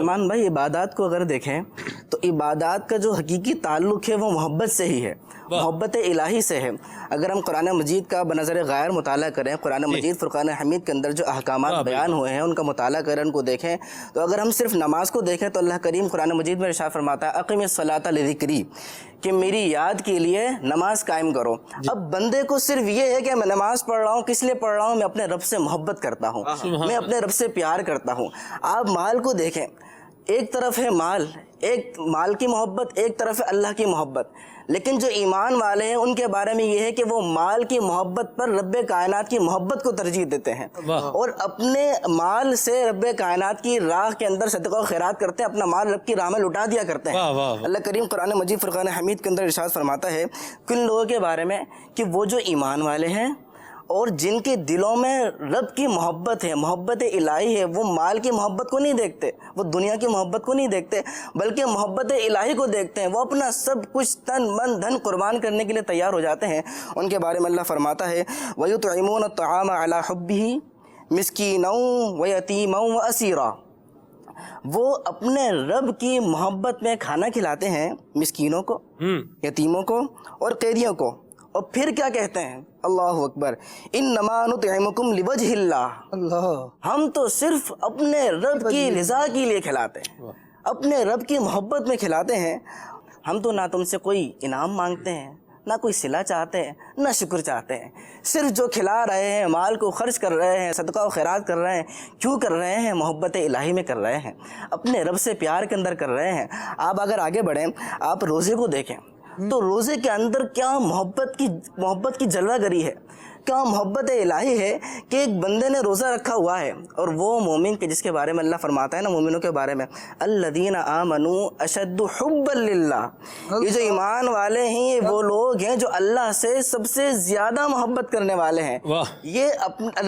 سلمان بھائی عبادات کو اگر دیکھیں تو عبادات کا جو حقیقی تعلق ہے وہ محبت سے ہی ہے، محبت الہی سے ہے۔ اگر ہم قرآن مجید کا بنظر غیر مطالعہ کریں، قرآن مجید فرقان حمید کے اندر جو احکامات بیان ہوئے ہیں ان کا مطالعہ کریں، ان کو دیکھیں، تو اگر ہم صرف نماز کو دیکھیں تو اللہ کریم قرآن مجید میں ارشاد فرماتا ہے اقیم الصلاۃ لذکری، کہ میری یاد کے لیے نماز قائم کرو۔ اب بندے کو صرف یہ ہے کہ میں نماز پڑھ رہا ہوں، کس لیے پڑھ رہا ہوں؟ میں اپنے رب سے محبت کرتا ہوں، میں اپنے رب سے پیار کرتا ہوں۔ آپ مال کو دیکھیں، ایک طرف ہے مال، ایک مال کی محبت، ایک طرف ہے اللہ کی محبت، لیکن جو ایمان والے ہیں ان کے بارے میں یہ ہے کہ وہ مال کی محبت پر رب کائنات کی محبت کو ترجیح دیتے ہیں اور اپنے مال سے رب کائنات کی راہ کے اندر صدقہ و خیرات کرتے ہیں، اپنا مال رب کی راہ میں لٹا دیا کرتے ہیں۔ اللہ کریم قرآن مجید فرقان حمید کے اندر ارشاد فرماتا ہے کن لوگوں کے بارے میں کہ وہ جو ایمان والے ہیں اور جن کے دلوں میں رب کی محبت ہے، محبت الہی ہے، وہ مال کی محبت کو نہیں دیکھتے، وہ دنیا کی محبت کو نہیں دیکھتے، بلکہ محبت الہی کو دیکھتے ہیں، وہ اپنا سب کچھ تن من دھن قربان کرنے کے لیے تیار ہو جاتے ہیں۔ ان کے بارے میں اللہ فرماتا ہے وَيُطْعِمُونَ الطَّعَامَ عَلَى حُبِّهِ مِسْكِينًا وَيَتِيمًا وَأَسِيرًا، وہ اپنے رب کی محبت میں کھانا کھلاتے ہیں مسکینوں کو، یتیموں کو اور قیدیوں کو، اور پھر کیا کہتے ہیں؟ اللہ اکبر، انما نطعمکم لوجہ اللہ، ہم تو صرف اپنے رب کی رضا کے لیے کھلاتے ہیں، اپنے رب کی محبت میں کھلاتے ہیں۔ ہم تو نہ تم سے کوئی انعام مانگتے ہیں، نہ کوئی صلہ چاہتے ہیں، نہ شکر چاہتے ہیں، صرف جو کھلا رہے ہیں، مال کو خرچ کر رہے ہیں، صدقہ و خیرات کر رہے ہیں، کیوں کر رہے ہیں؟ محبت الہی میں کر رہے ہیں، اپنے رب سے پیار کے اندر کر رہے ہیں۔ آپ اگر آگے بڑھیں، آپ روزے کو دیکھیں تو روزے کے اندر کیا محبت کی جلوہ گری ہے، کیا محبت الہی ہے کہ ایک بندے نے روزہ رکھا ہوا ہے اور وہ مومن کے جس کے بارے میں اللہ فرماتا ہے نا مومنوں کے بارے میں الذین آمنوا اشد حبا للہ، یہ جو ایمان والے ہیں وہ لوگ ہیں جو اللہ سے سب سے زیادہ محبت کرنے والے ہیں، یہ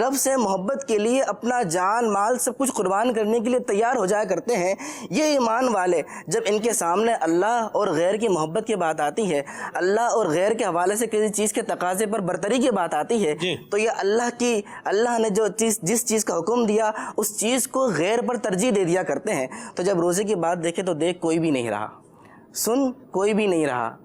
رب سے محبت کے لیے اپنا جان مال سب کچھ قربان کرنے کے لیے تیار ہو جایا کرتے ہیں۔ یہ ایمان والے جب ان کے سامنے اللہ اور غیر کی محبت کی بات آتی ہے، اللہ اور غیر کے حوالے سے کسی چیز کے تقاضے پر برتری کی بات آتی ہے تو یہ اللہ نے جو جس چیز کا حکم دیا اس چیز کو غیر پر ترجیح دے دیا کرتے ہیں۔ تو جب روزے کی بات دیکھیں تو دیکھ کوئی بھی نہیں رہا، سن کوئی بھی نہیں رہا،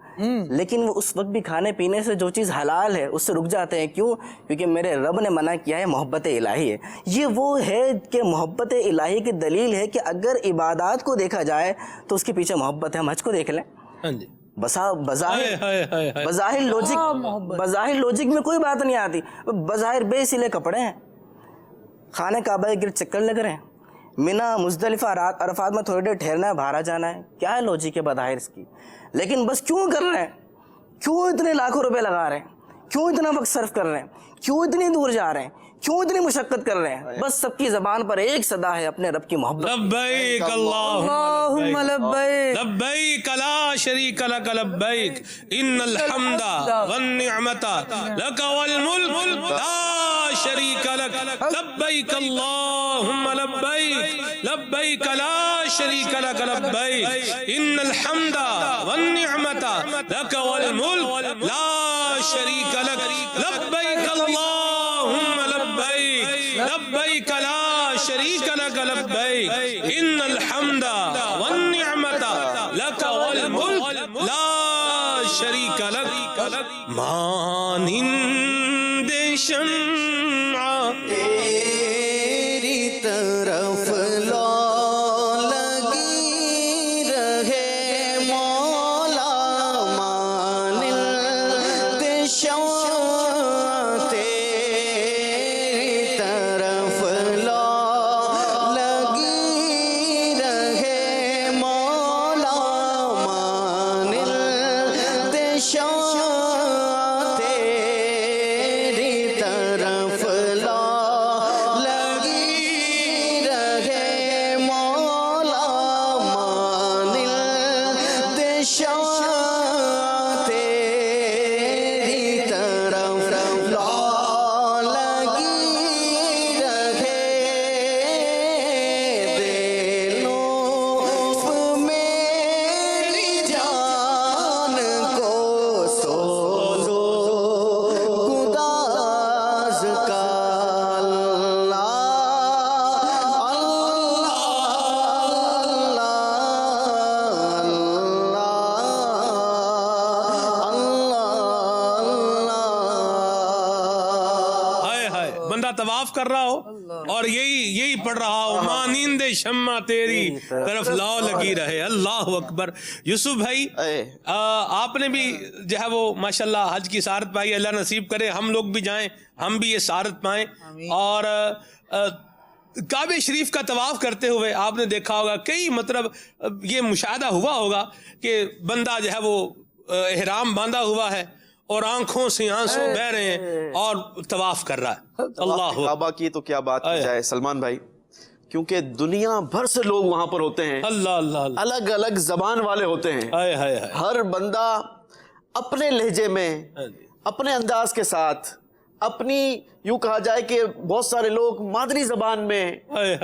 لیکن وہ اس وقت بھی کھانے پینے سے جو چیز حلال ہے اس سے رک جاتے ہیں۔ کیوں؟ کیونکہ میرے رب نے منع کیا ہے، محبت الہی ہے۔ یہ وہ ہے کہ محبت الہی کی دلیل ہے کہ اگر عبادات کو دیکھا جائے تو اس کے پیچھے محبت ہے۔ ہم حج کو دیکھ لیں، بظاہر لوجک میں کوئی بات نہیں آتی، بظاہر بے سلے کپڑے ہیں، خانہ کعبہ کے گرد چکر لگ رہے ہیں، منی مزدلفہ عرفات میں تھوڑی دیر ٹھہرنا ہے، باہر جانا ہے، کیا ہے لوجک ہے بظاہر اس کی؟ لیکن بس کیوں کر رہے ہیں؟ کیوں اتنے لاکھوں روپے لگا رہے ہیں؟ کیوں اتنا وقت صرف کر رہے ہیں؟ کیوں اتنی دور جا رہے ہیں؟ کیوں اتنی مشقت کر رہے ہیں؟ بس سب کی زبان پر ایک صدا ہے، اپنے رب کی محبت۔ لبیک اللہم لبیک، لبیک لا شریک لک لبیک، ان الحمد والنعمت لک والملک لا شریک لک، لبیک اللہم لبیک، لبیک لا شریک لک لبیک، ان الحمد والنعمت لک والملک لا شریک لک، لبیک اللہم لبیک لا شریک لک لبیک، ان الحمد والنعمت لک والملک لا شریک لک، مانند شمع تیری طرف لو لگی رہے مولا، مانند شمع تیری طرف لو لگی رہے مولا، مانند شمع تیری طرف بندہ طواف کر رہا ہو اور یہی پڑھ رہا ہو مانند شمع تیری طرف لاؤ لگی رہے. اللہ اکبر. یوسف بھائی آپ نے بھی جو ہے وہ ماشاءاللہ حج کی سعادت پائی, اللہ نصیب کرے ہم لوگ بھی جائیں, ہم بھی یہ سعادت پائیں. اور کعبہ شریف کا طواف کرتے ہوئے آپ نے دیکھا ہوگا کئی مطلب یہ مشاہدہ ہوا ہوگا کہ بندہ جو ہے وہ احرام باندھا ہوا ہے اور آنکھوں سے آنسو بہ رہے ہیں اور طواف کر رہا ہے. اللہ کعبہ کی تو کیا بات کی جائے سلمان بھائی, کیونکہ دنیا بھر سے لوگ وہاں پر ہوتے ہیں, اللہ الگ الگ زبان والے ہوتے ہیں. ہر بندہ اپنے لہجے میں, اپنے انداز کے ساتھ, اپنی یوں کہا جائے کہ بہت سارے لوگ مادری زبان میں,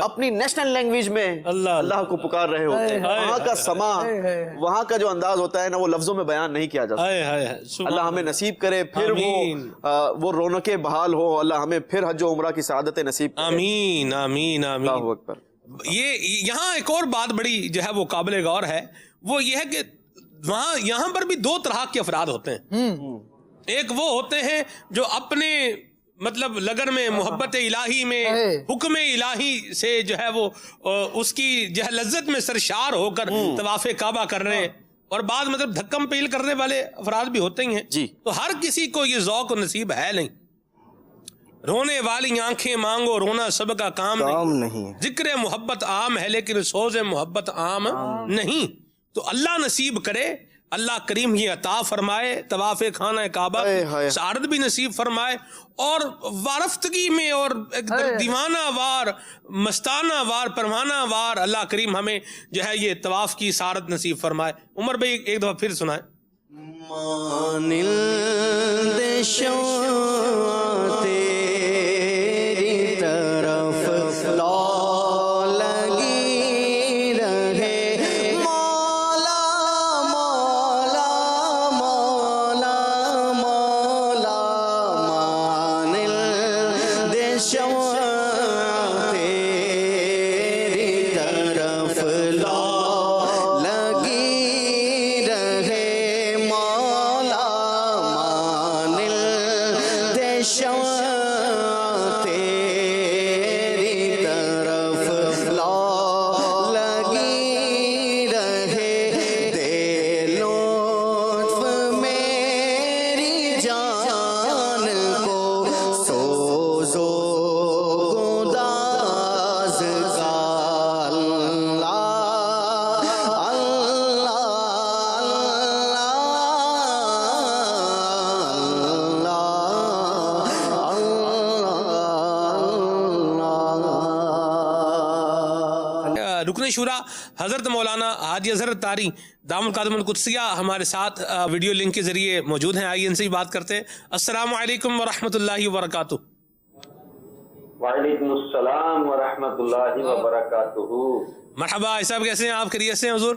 اپنی نیشنل لینگویج میں اللہ کو پکار رہے ہوتے ہیں. وہاں کا سما, وہاں کا جو انداز ہوتا ہے نا, وہ لفظوں میں بیان نہیں کیا جا سکتا. اللہ ہمیں نصیب کرے پھر وہ رونقیں بحال ہو, اللہ ہمیں پھر حج و عمرہ کی سعادتیں نصیب کرے. آمین آمین آمین. اللہ اکبر. یہاں ایک اور بات بڑی جو ہے وہ قابل غور ہے, وہ یہ ہے کہ یہاں پر بھی دو طرح کے افراد ہوتے ہیں. ایک وہ ہوتے ہیں جو اپنے مطلب لگن میں, محبت الہی میں, حکم الہی سے جو ہے وہ اس کی جو ہے لذت میں سرشار ہو کر طواف کعبہ کر رہے ہیں, اور بعض مطلب دھکم پیل کرنے والے افراد بھی ہوتے ہی ہیں. تو ہر کسی کو یہ ذوق و نصیب ہے نہیں. رونے والی آنکھیں مانگو رونا سب کا کام نہیں, ذکر محبت عام ہے لیکن سوز محبت عام نہیں. تو اللہ نصیب کرے, اللہ کریم یہ عطا فرمائے, طواف خانہ کعبہ سعادت بھی نصیب فرمائے, اور وارفتگی میں اور دیوانہ وار, مستانہ وار, پروانہ وار اللہ کریم ہمیں جو ہے یہ طواف کی سعادت نصیب فرمائے. عمر بھائی ایک دفعہ پھر سنائیں. مانند شمع تیری طرف لاؤ لگی رہے, مولا مولا مولا مولا. مانند شمع تیری طرف لاؤ لگی رہے, مولا مانند شمع تیری طرف لاؤ لگی رہے. دے لطف میری جان کو سوز و گداز کا, اللہ اللہ رکن شورا حضرت مولانا حاجی اظہر طاری دامت القادم القدسیہ ہمارے ساتھ ویڈیو لنک کے ذریعے موجود ہیں. آئیے ان سے بات کرتے ہیں. السلام علیکم ورحمۃ اللہ وبرکاتہ. وعلیکم السلام ورحمۃ اللہ وبرکاتہ. مرحبا صاحب, کیسے ہیں آپ؟ خیریت سے ہیں حضور؟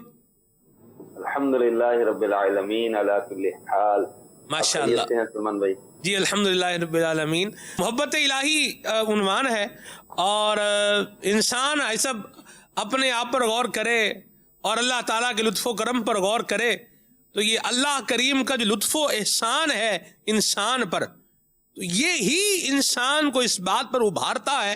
الحمدللہ رب العالمین علی کل حال. ماشاء اللہ. سلمان بھائی جی الحمدللہ رب العالمین. محبت الہی عنوان ہے, اور انسان ایسا اپنے آپ پر غور کرے اور اللہ تعالیٰ کے لطف و کرم پر غور کرے تو یہ اللہ کریم کا جو لطف و احسان ہے انسان پر, تو یہی انسان کو اس بات پر ابھارتا ہے,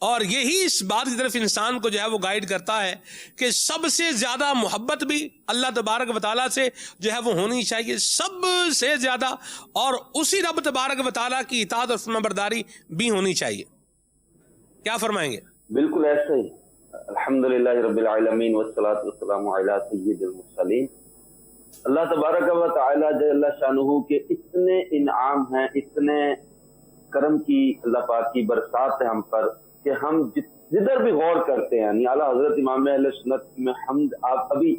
اور یہی اس بات کی طرف انسان کو جو ہے وہ گائیڈ کرتا ہے کہ سب سے زیادہ محبت بھی اللہ تبارک و تعالیٰ سے جو ہے وہ ہونی چاہیے, سب سے زیادہ, اور اسی رب تبارک و تعالیٰ کی اطاعت اور فرمانبرداری بھی ہونی چاہیے. کیا فرمائیں گے؟ بالکل ایسا ہی. الحمدللہ رب العالمین والصلاة والسلام علی سید المرسلین. اللہ تبارک و تعالی جل شانہ کے اتنے انعام ہیں, اتنے کرم کی اللہ پاک کی برسات ہے ہم پر, کہ ہم جدھر بھی غور کرتے ہیں, یعنی اعلیٰ حضرت امام اہل سنت میں حمد, آپ ابھی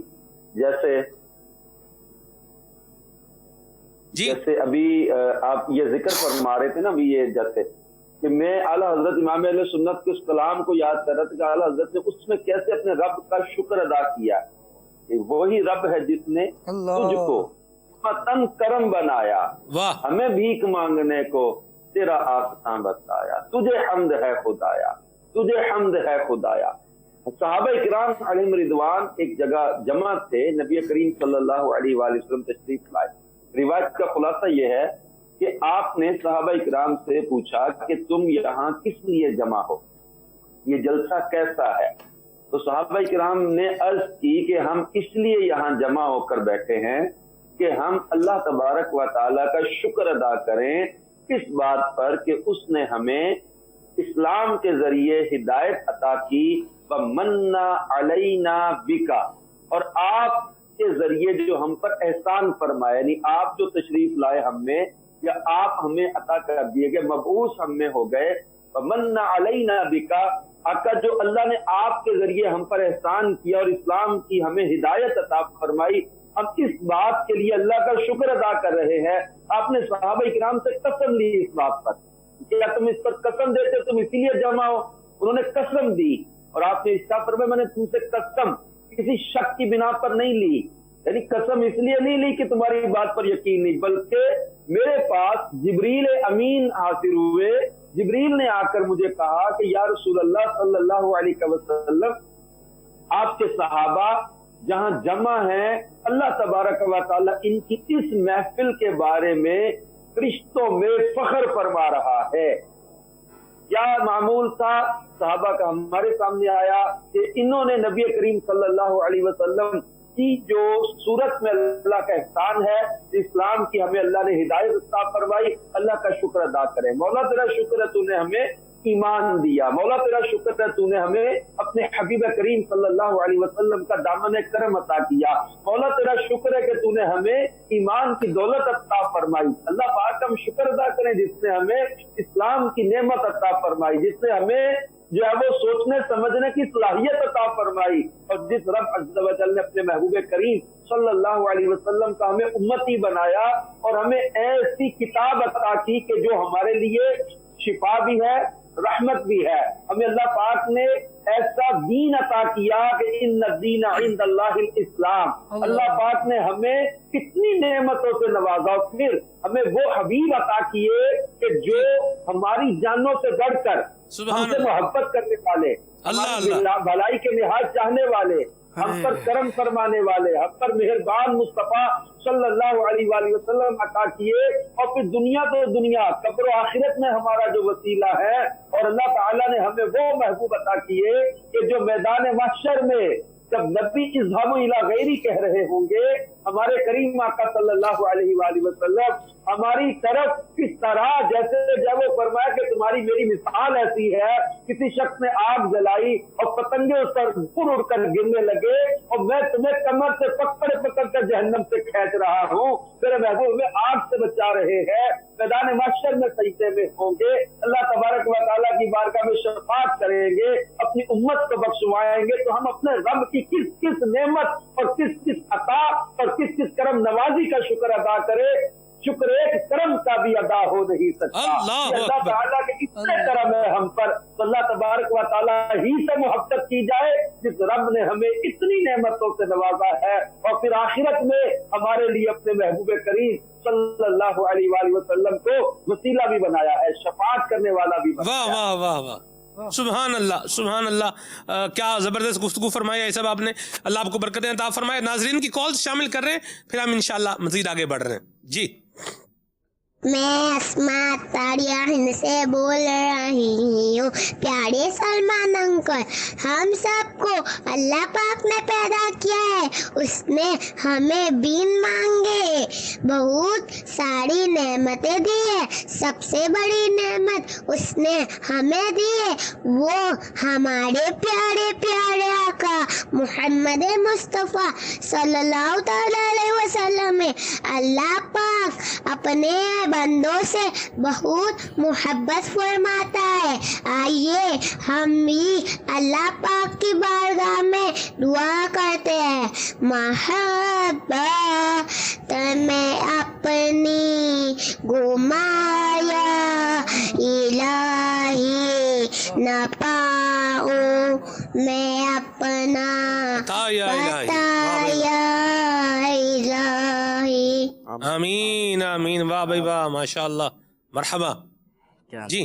جیسے ابھی آپ یہ ذکر فرما رہے تھے نا, ابھی یہ جیسے کہ میں اعلیٰ حضرت امام اہل سنت کے اس کلام کو یاد کر رہا تھا کہ اعلیٰ حضرت نے اس میں کیسے اپنے رب کا شکر ادا کیا, کہ وہی رب ہے جس نے تجھ کو تن کرم بنایا, ہمیں بھیک مانگنے کو تیرا آسان بتایا, تجھے حمد ہے خدایا, تجھے حمد ہے خدایا. صحابہ کرام علیہم رضوان ایک جگہ جمع تھے, نبی کریم صلی اللہ علیہ وآلہ وسلم تشریف لائے. روایت کا خلاصہ یہ ہے کہ آپ نے صحابہ اکرام سے پوچھا کہ تم یہاں کس لیے جمع ہو, یہ جلسہ کیسا ہے؟ تو صحابہ کرام نے عرض کی کہ ہم اس لیے یہاں جمع ہو کر بیٹھے ہیں کہ ہم اللہ تبارک و تعالیٰ کا شکر ادا کریں اس بات پر کہ اس نے ہمیں اسلام کے ذریعے ہدایت عطا کی, وَمَنَّا عَلَيْنَا بِكَ, اور آپ کے ذریعے جو ہم پر احسان فرمایا, یعنی آپ جو تشریف لائے ہم میں, یا آپ ہمیں عطا کر دیے گئے, مبعوث ہم میں ہو گئے. وَمَنَّا عَلَيْنَا بِكَ, آقا جو اللہ نے آپ کے ذریعے ہم پر احسان کیا اور اسلام کی ہمیں ہدایت عطا فرمائی, ہم اس بات کے لیے اللہ کا شکر ادا کر رہے ہیں. آپ نے صحابہ کرام سے قسم لی اس بات پر, کیا تم اس پر قسم دیتے تم اسی لیے جمع ہو؟ انہوں نے قسم دی, اور آپ نے اس کا فرمایا میں نے تم سے قسم کسی شک کی بنا پر نہیں لی, یعنی قسم اس لیے نہیں لی کہ تمہاری بات پر یقین نہیں, بلکہ میرے پاس جبریل امین حاضر ہوئے. جبریل نے آ کر مجھے کہا کہ یا رسول اللہ صلی اللہ علیہ وسلم, آپ کے صحابہ جہاں جمع ہیں, اللہ تبارک و تعالیٰ ان کی اس محفل کے بارے میں فرشتوں میں فخر فرما رہا ہے. کیا معمول تھا صحابہ کا؟ ہمارے سامنے آیا کہ انہوں نے نبی کریم صلی اللہ علیہ وسلم کی جو صورت میں اللہ کا احسان ہے, اسلام کی ہمیں اللہ نے ہدایت عطا فرمائی, اللہ کا شکر ادا کریں. مولا تیرا شکر ہے تو نے ہمیں ایمان دیا, مولا تیرا شکر ہے تو نے ہمیں اپنے حبیب کریم صلی اللہ علیہ وسلم کا دامن کرم عطا کیا, مولا تیرا شکر ہے کہ تو نے ہمیں ایمان کی دولت عطا فرمائی. اللہ پاک ہم شکر ادا کریں جس نے ہمیں اسلام کی نعمت عطا فرمائی, جس نے ہمیں جو ہے وہ سوچنے سمجھنے کی صلاحیت عطا فرمائی, اور جس رب عز و جل نے اپنے محبوب کریم صلی اللہ علیہ وسلم کا ہمیں امتی بنایا اور ہمیں ایسی کتاب عطا کی کہ جو ہمارے لیے شفا بھی ہے, رحمت بھی ہے. ہمیں اللہ پاک نے ایسا دین عطا کیا کہ ان الدین عند اللہ الاسلام. اللہ پاک نے ہمیں کتنی نعمتوں سے نوازا, پھر ہمیں وہ حبیب عطا کیے کہ جو ہماری جانوں سے بڑھ کر ہم سے محبت کرنے والے, ہماری بھلائی کے نہایت چاہنے والے, ہم پر کرم فرمانے والے, ہم پر مہربان مصطفیٰ صلی اللہ علیہ وآلہ وسلم عطا کیے, اور پھر دنیا تو دنیا قبر و آخرت میں ہمارا جو وسیلہ ہے, اور اللہ تعالیٰ نے ہمیں وہ محبوب عطا کیے کہ جو میدان محشر میں جب نبی اذهبوا الی غیری کہہ رہے ہوں گے, ہمارے کریم آقا صلی اللہ علیہ وآلہ وسلم ہماری طرف کس طرح جیسے جب وہ فرمایا کہ تمہاری میری مثال ایسی ہے, کسی شخص نے آگ جلائی اور پتنگے اس پر اڑ کر گرنے لگے, اور میں تمہیں کمر سے پکڑ کر جہنم سے کھینچ رہا ہوں, میرے محبوب ہمیں آگ سے بچا رہے ہیں, میدان محشر میں سجدے میں ہوں گے, اللہ تبارک و تعالیٰ کی بارگاہ میں شفاعت کریں گے, اپنی امت کو بخشوائیں گے, تو ہم اپنے رب کی کس کس نعمت اور کس کس عطا اور کس کس کرم نوازی کا شکر ادا کرے. شکر ایک کرم کا بھی ادا ہو نہیں سکتا. اللہ تعالیٰ کے اتنے کرم ہے ہم پر, تو اللہ تبارک و تعالیٰ ہی سے محبت کی جائے جس رب نے ہمیں اتنی نعمتوں سے نوازا ہے, اور پھر آخرت میں ہمارے لیے اپنے محبوب کریم صلی اللہ علیہ وآلہ وسلم کو وسیلہ بھی بنایا ہے, شفاعت کرنے والا بھی بنایا. واہ واہ واہ واہ, سبحان اللہ سبحان اللہ, کیا زبردست گفتگو فرمایا ہے صاحب آپ نے, اللہ آپ کو برکتیں عطا فرمائے. ناظرین کی کال شامل کر رہے ہیں, پھر ہم انشاءاللہ مزید آگے بڑھ رہے ہیں. جی میں اسماء تاریہ ہند سے بول رہی ہوں. پیارے سلمان انکل, ہم سب کو اللہ پاک نے پیدا کیا ہے, اس نے ہمیں بین مانگے بہت ساری نعمتیں دی ہے. سب سے بڑی نعمت اس نے ہمیں دی ہے, وہ ہمارے پیارے پیارے آقا محمد مصطفیٰ صلی اللہ علیہ وسلم ہے. اللہ پاک اپنے بندوں سے بہت محبت فرماتا ہے. آئیے ہم بھی اللہ پاک کی بارگاہ میں دعا کرتے ہیں. محبت میں اپنی گمایا الہی, نہ پاؤں میں اپنا بتایا الہی. آمین آمین, واہ بھائی واہ, ماشاء اللہ, مرحبا. جی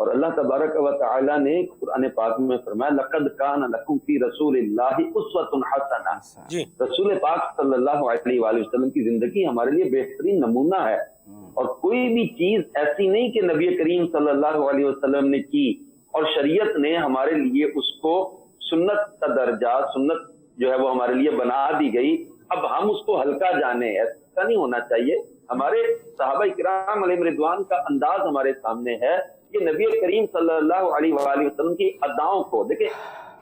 اور اللہ تبارک و تعالی نے قرآن پاک میں فرمایا لقد کان لکم فی رسول اللہ اسوۃ حسنہ. جی رسول پاک صلی اللہ علیہ وآلہ وسلم کی زندگی ہمارے لیے بہترین نمونہ ہے. اور کوئی بھی چیز ایسی نہیں کہ نبی کریم صلی اللہ علیہ وسلم نے کی اور شریعت نے ہمارے لیے اس کو سنت کا درجہ، سنت جو ہے وہ ہمارے لیے بنا دی گئی، اب ہم اس کو ہلکا جانے. ایسا نہیں ہونا چاہیے. ہمارے صحابہ کرام علیہ رضوان کا انداز ہمارے سامنے ہے. یہ نبی کریم صلی اللہ علیہ وآلہ وسلم کی اداؤں کو دیکھیں،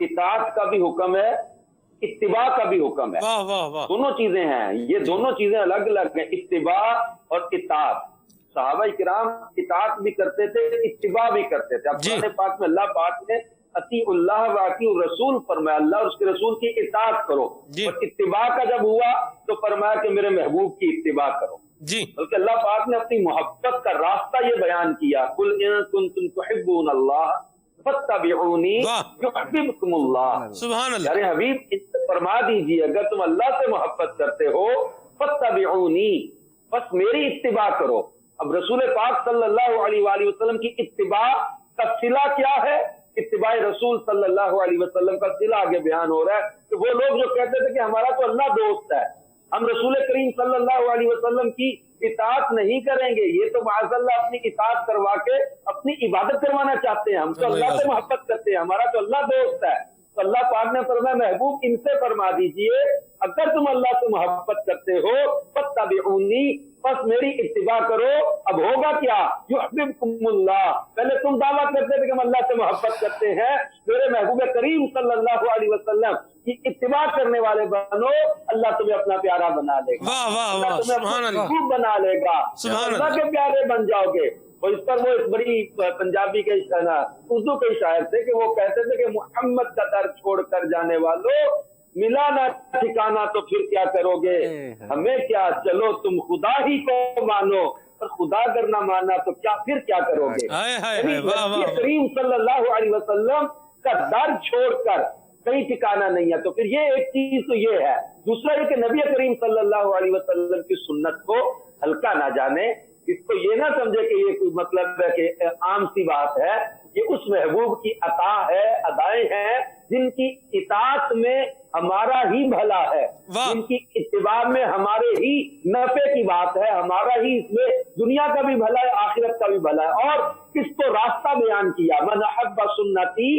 اطاعت کا بھی حکم ہے، اتباع کا بھی حکم ہے. واہ واہ واہ. دونوں چیزیں ہیں، یہ دونوں چیزیں الگ الگ ہیں، اتباع اور اطاعت. صحابہ کرام اطاعت بھی کرتے تھے، اتباع بھی کرتے تھے. اب قرآن پاک میں اللہ پاک نے اطیعوا اللہ و اطیعوا الرسول فرمایا، اللہ اور اس کے رسول کی اطاعت کرو. اور اتباع کا جب ہوا تو فرمایا کہ میرے محبوب کی اتباع کرو. جی بلکہ اللہ پاک نے اپنی محبت کا راستہ یہ بیان کیا، قل ان کنتم تحبون اللہ فاتبعونی یحببکم اللہ. سبحان اللہ. یارے حبیب فرما دیجیے اگر تم اللہ سے محبت کرتے ہو فاتبعونی، بس میری اتباع کرو. اب رسول پاک صلی اللہ علیہ وآلہ وسلم کی اتباع کا صلہ کیا ہے؟ اتباع رسول صلی اللہ علیہ وسلم کا صلہ آگے بیان ہو رہا ہے کہ وہ لوگ جو کہتے تھے کہ ہمارا تو اللہ دوست ہے، ہم رسول کریم صلی اللہ علیہ وسلم کی اطاعت نہیں کریں گے، یہ تو معاذ اللہ اپنی اطاعت کروا کے اپنی عبادت کروانا چاہتے ہیں. ہم تو اللہ سے محبت کرتے ہیں، ہمارا تو اللہ دوست ہے. تو اللہ پاک نے فرمایا محبوب ان سے فرما دیجئے اگر تم اللہ سے محبت کرتے ہو فاتبعونی، بس میری اتباع کرو. اب ہوگا کیا؟ یحببکم اللہ. پہلے تم دعویٰ کرتے تھے کہ ہم اللہ سے محبت کرتے ہیں، میرے محبوب کریم صلی اللہ علیہ وسلم کی اتباع کرنے والے بنو، اللہ تمہیں اپنا پیارا بنا لے گا. واہ واہ اللہ واہ. تمہیں سبحان اپنا اللہ. محبوب بنا لے گا. سبحان اللہ اللہ. کے پیارے بن جاؤ گے. اور اس پر وہ ایک بڑی پنجابی کے اردو کے شاعر تھے کہ وہ کہتے تھے کہ محمد کا در چھوڑ کر جانے والوں، ملا نہ ٹھکانا تو پھر کیا کرو گے، ہمیں کیا چلو تم خدا ہی کو مانو، اور خدا اگر نہ مانا تو کیا پھر کیا کرو گے. نبی کریم صلی اللہ علیہ وسلم کا در چھوڑ کر کہیں ٹھکانا نہیں ہے. تو پھر یہ ایک چیز تو یہ ہے. دوسرا یہ کہ نبی کریم صلی اللہ علیہ وسلم کی سنت کو ہلکا نہ جانے، اس کو یہ نہ سمجھے کہ یہ کوئی مطلب ہے کہ عام سی بات ہے. یہ اس محبوب کی عطا ہے، ادائیں ہیں جن کی اطاعت میں ہمارا ہی بھلا ہے، جن کی اتباع میں ہمارے ہی نفع کی بات ہے، ہمارا ہی اس میں دنیا کا بھی بھلا ہے، آخرت کا بھی بھلا ہے. اور اس کو راستہ بیان کیا، من احب سنتی،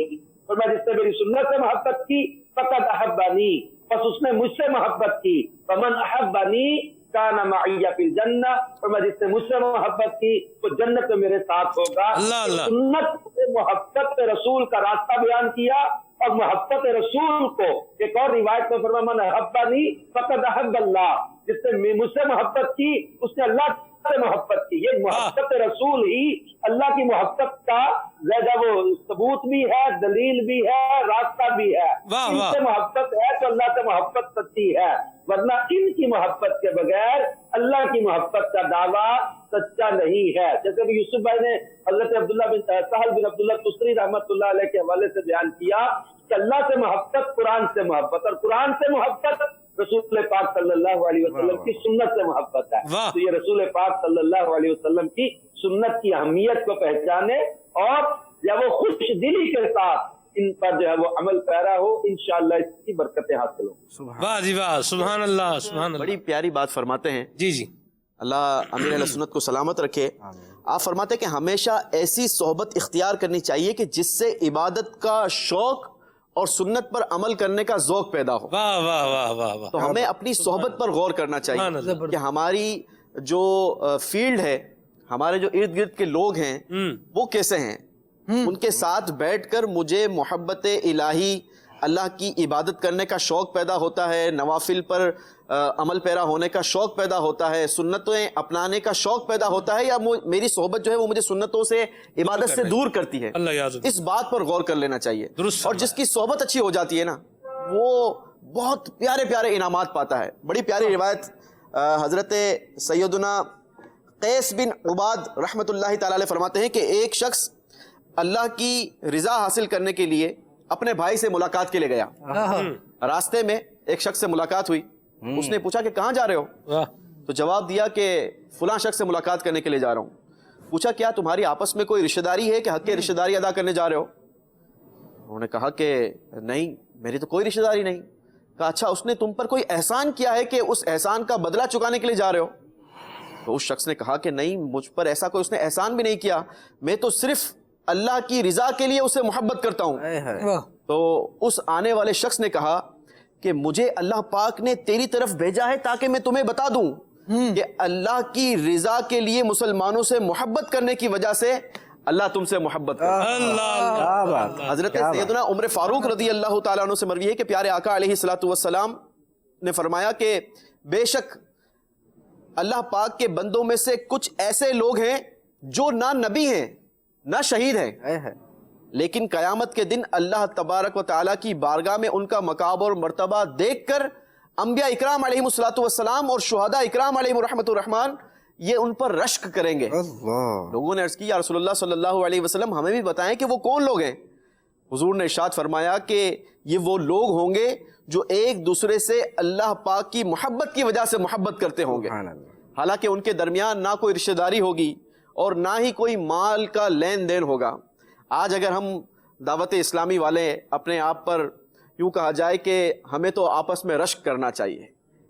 اور میں جس نے میری سنت سے محبت کی فقد احبنی، بس اس نے مجھ سے محبت کی. فمن احبنی کان معی فی الجنہ، اور میں جس نے مجھ سے محبت کی وہ جنت میں میرے ساتھ ہوگا. سنت سے محبت رسول کا راستہ بیان کیا. اور محبت رسول کو ایک اور روایت میں فرمایا من احبنی فقد احب اللہ، جس نے مجھ سے محبت کی اس نے اللہ سے محبت کی. یہ محبت رسول ہی اللہ کی محبت کا وہ ثبوت بھی ہے، دلیل بھی ہے، راستہ بھی ہے. ان سے محبت ہے تو اللہ سے محبت سچی ہے، ورنہ ان کی محبت کے بغیر اللہ کی محبت کا دعویٰ سچا نہیں ہے. جیسے کہ یوسف بھائی نے حضرت عبداللہ بن سہل بن عبداللہ تستری رحمۃ اللہ علیہ کے حوالے سے بیان کیا کہ اللہ سے محبت قرآن سے محبت، اور قرآن سے محبت رسول پاک صلی اللہ علیہ وسلم کی سنت سے محبت ہے. تو یہ رسول پاک صلی اللہ علیہ وسلم کی سنت کی اہمیت کو پہچانے اور یا وہ خوش دلی کے ساتھ ان پر جو ہے وہ عمل پیرا ہو، انشاءاللہ اس کی برکتیں حاصل ہوں. واہ جی واہ، سبحان اللہ سبحان اللہ. بڑی پیاری بات فرماتے ہیں. جی جی، اللہ امیر اہل سنت کو سلامت رکھے. آپ فرماتے ہیں کہ ہمیشہ ایسی صحبت اختیار کرنی چاہیے کہ جس سے عبادت کا شوق اور سنت پر عمل کرنے کا ذوق پیدا ہو. واہ واہ واہ واہ واہ. تو ہمیں اپنی صحبت پر غور کرنا چاہیے کہ ہماری جو فیلڈ ہے، ہمارے جو ارد گرد کے لوگ ہیں وہ کیسے ہیں. ان کے ساتھ بیٹھ کر مجھے محبت الہی، اللہ کی عبادت کرنے کا شوق پیدا ہوتا ہے، نوافل پر عمل پیرا ہونے کا شوق پیدا ہوتا ہے، سنتیں اپنانے کا شوق پیدا ہوتا ہے، یا میری صحبت جو ہے وہ مجھے سنتوں سے، عبادت سے دور کرتی ہے. اس بات پر غور کر لینا چاہیے. اور جس کی صحبت اچھی ہو جاتی ہے نا، وہ بہت پیارے پیارے انعامات پاتا ہے. بڑی پیاری روایت حضرت سیدنا قیس بن عباد رحمۃ اللہ تعالی علیہ فرماتے ہیں کہ ایک شخص اللہ کی رضا حاصل کرنے کے لیے اپنے بھائی سے ملاقات کے لیے گیا. راستے میں ایک شخص سے ملاقات ہوئی. اس نے پوچھا کہ کہاں جا رہے ہو؟ تو جواب دیا کہ فلاں شخص سے ملاقات کرنے کے لیے جا رہا ہوں. پوچھا کیا تمہاری آپس میں کوئی رشتہ داری ہے کہ حق رشتہ داری ادا کرنے جا رہے ہو؟ انہوں نے کہا کہ نہیں میری تو کوئی رشتہ داری نہیں. کہا اچھا اس نے تم پر کوئی احسان کیا ہے کہ اس احسان کا بدلہ چکانے کے لیے جا رہے ہو؟ تو اس شخص نے کہا کہ نہیں مجھ پر ایسا کوئی اس نے احسان بھی نہیں کیا, میں تو صرف اللہ کی رضا کے لیے اسے محبت کرتا ہوں. تو اس آنے والے شخص نے کہا کہ مجھے اللہ پاک نے تیری طرف بھیجا ہے تاکہ میں تمہیں بتا دوں کہ اللہ کی رضا کے لیے مسلمانوں سے محبت کرنے کی وجہ سے اللہ تم سے محبت کرتا. حضرت سیدنا عمر فاروق رضی اللہ تعالیٰ عنہ سے مروی ہے کہ پیارے آقا علیہ الصلوۃ والسلام نے فرمایا کہ بے شک اللہ پاک کے بندوں میں سے کچھ ایسے لوگ ہیں جو نہ نبی ہیں نہ شہید ہیں, لیکن قیامت کے دن اللہ تبارک و تعالیٰ کی بارگاہ میں ان کا مقام اور مرتبہ دیکھ کر انبیاء اکرام علیہ الصلوۃ والسلام اور شہداء اکرام علیہ رحمۃ الرحمن یہ ان پر رشک کریں گے. لوگوں نے عرض کی یا رسول اللہ صلی اللہ علیہ وسلم ہمیں بھی بتائیں کہ وہ کون لوگ ہیں؟ حضور نے ارشاد فرمایا کہ یہ وہ لوگ ہوں گے جو ایک دوسرے سے اللہ پاک کی محبت کی وجہ سے محبت کرتے ہوں گے, حالانکہ ان کے درمیان نہ کوئی رشتہ داری ہوگی اور نہ ہی کوئی مال کا لین دین ہوگا. آج اگر ہم دعوت اسلامی والے اپنے آپ پر یوں کہا جائے کہ ہمیں تو آپس میں رشک کرنا چاہیے,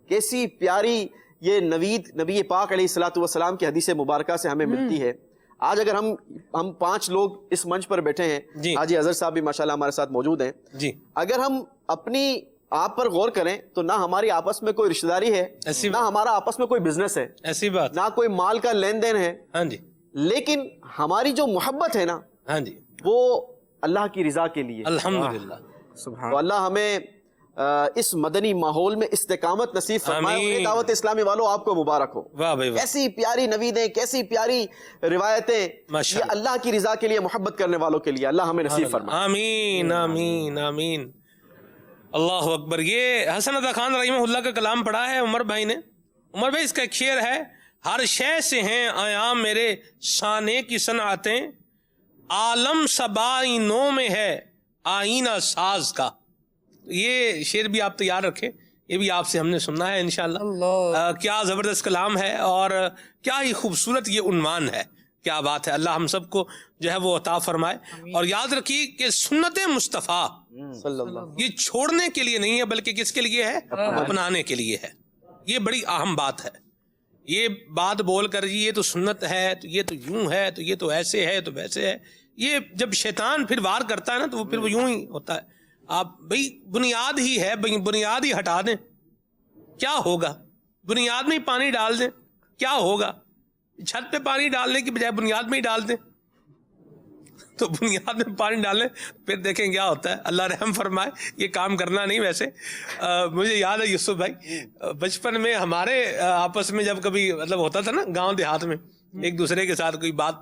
کیسی پیاری یہ نوید نبی پاک علیہ الصلوۃ والسلام کی حدیث مبارکہ سے ہمیں ملتی ہے. آج اگر ہم 5 لوگ اس منچ پر بیٹھے ہیں, حاجی اظہر صاحب بھی ماشاءاللہ ہمارے ساتھ موجود ہیں, اگر ہم اپنی آپ پر غور کریں تو نہ ہماری آپس میں کوئی رشتہ داری ہے, نہ ہمارا آپس میں کوئی بزنس ہے, ایسی بات نہ کوئی مال کا لین دین ہے, لیکن ہماری جو محبت ہے نا وہ اللہ کی رضا کے لیے. الحمدللہ. تو اللہ ہمیں اس مدنی ماحول میں استقامت نصیب فرمائے. دعوت اسلامی والوں آپ کو مبارک ہو. کیسی پیاری نویدیں, کیسی پیاری روایتیں, یہ اللہ کی رضا کے لیے محبت کرنے والوں کے لیے اللہ ہمیں نصیب فرمائے. آمین آمین آمین. اللہ اکبر. یہ حسن عطا خان رحمہ اللہ کا کلام پڑھا ہے عمر بھائی نے. عمر بھائی اس کا ایک شعر ہے, ہر شے سے ہیں ایام میرے شانے کی صنعتیں, عالم سبائی نو میں ہے آئینہ ساز کا. یہ شعر بھی آپ تیار رکھیں, یہ بھی آپ سے ہم نے سننا ہے انشاءاللہ. کیا زبردست کلام ہے اور کیا ہی خوبصورت یہ عنوان ہے. کیا بات ہے. اللہ ہم سب کو جو ہے وہ عطا فرمائے. اور یاد رکھیے کہ سنت مصطفیٰ یہ چھوڑنے کے لیے نہیں ہے بلکہ کس کے لیے ہے؟ اپنانے کے لیے ہے. یہ بڑی اہم بات ہے. یہ بات بول کر یہ تو سنت ہے, تو یہ تو یوں ہے, تو یہ تو ایسے ہے, تو ویسے ہے, یہ جب شیطان پھر وار کرتا ہے نا تو وہ پھر وہ یوں ہی ہوتا ہے. آپ بھئی بنیاد ہی ہے, بنیاد ہی ہٹا دیں کیا ہوگا؟ بنیاد میں ہی پانی ڈال دیں کیا ہوگا؟ چھت پہ پانی ڈالنے کی بجائے بنیاد میں ہی ڈال دیں, تو بنیاد میں پانی ڈالیں پھر دیکھیں کیا ہوتا ہے. اللہ رحم فرمائے. یہ کام کرنا نہیں. ویسے مجھے یاد ہے یوسف بھائی, بچپن میں ہمارے آپس میں جب کبھی مطلب ہوتا تھا نا گاؤں دیہات میں, ایک دوسرے کے ساتھ کوئی بات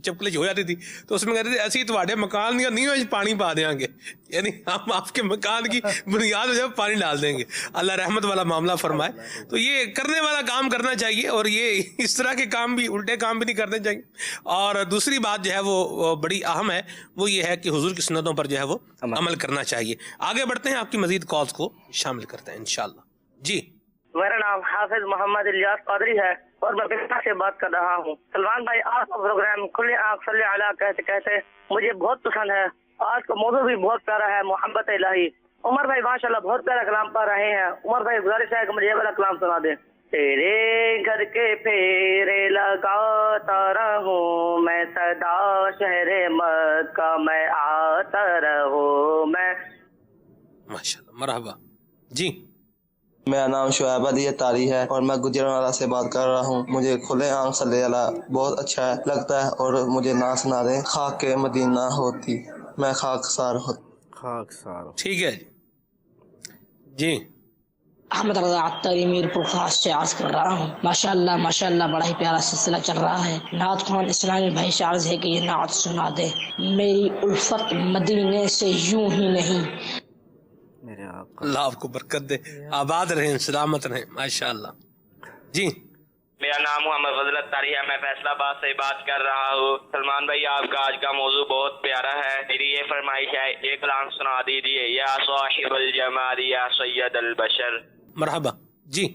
چپکلچ ہو جاتی تھی تو اس میں کہتے تھے ایسی تواڈے مکان دی نہیں پانی پا دیں گے, یعنی ہم آپ کے مکان کی بنیاد جب پانی ڈال دیں گے. اللہ رحمت والا معاملہ فرمائے. تو یہ کرنے والا کام کرنا چاہیے, اور یہ اس طرح کے کام بھی, الٹے کام بھی نہیں کرنے چاہیے. اور دوسری بات جو ہے وہ بڑی اہم ہے, وہ یہ ہے کہ حضور کی سنتوں پر جو ہے وہ عمل کرنا چاہیے. آگے بڑھتے ہیں, آپ کی مزید کالز کو شامل کرتے ہیں انشاءاللہ. جی میرا نام حافظ محمد الیاس قادری ہے اور میں پٹنہ سے بات کر رہا ہوں. سلمان بھائی آپ کا پروگرام کھلے آنکھ صلی علیہ کہتے کہتے مجھے بہت پسند ہے. آج کا موضوع بھی بہت پیارا ہے, محبت الہی. عمر بھائی ماشاءاللہ بہت پیارا کلام پڑھ رہے ہیں. عمر بھائی گزارش ہے کہ مجھے یہ والا کلام سنا دیں. تیرے گھر کے پھیرے لگاتا رہوں میں صدا شہر مکہ میں آتا رہوں میں. ماشاءاللہ مرحبا. جی میرا نام شعیب علی تاری ہے اور میں گجرانوالہ سے بات کر رہا ہوں. مجھے کھلے آنکھ صلی اللہ بہت اچھا لگتا ہے اور مجھے نہ سنا دیں خاک کے مدینہ ہوتی میں خاکسار ہوتی. خاکسار ٹھیک ہے جی. احمد رضا عطاری میر پور خاص سے عرض کر رہا ہوں. ماشاءاللہ بڑا ہی پیارا سلسلہ چل رہا ہے. نعت خوان اسلامی بھائی سے عرض ہے کہ یہ نعت سنا دے. میری الفت مدینے سے یوں ہی نہیں. اللہ آپ کو برکت دے, آباد رہیں, سلامت رہیں. ماشاءاللہ. جی میرا نام محمد فضل اتاری ہے, میں فیصلہ آباد سے بات کر رہا ہوں. سلمان بھائی آپ کا آج کا موضوع بہت پیارا ہے. میری یہ فرمائش ہے ایک کلام سنا دیجیے. یا صاحب الجمال یا سید البشر. مرحبا. جی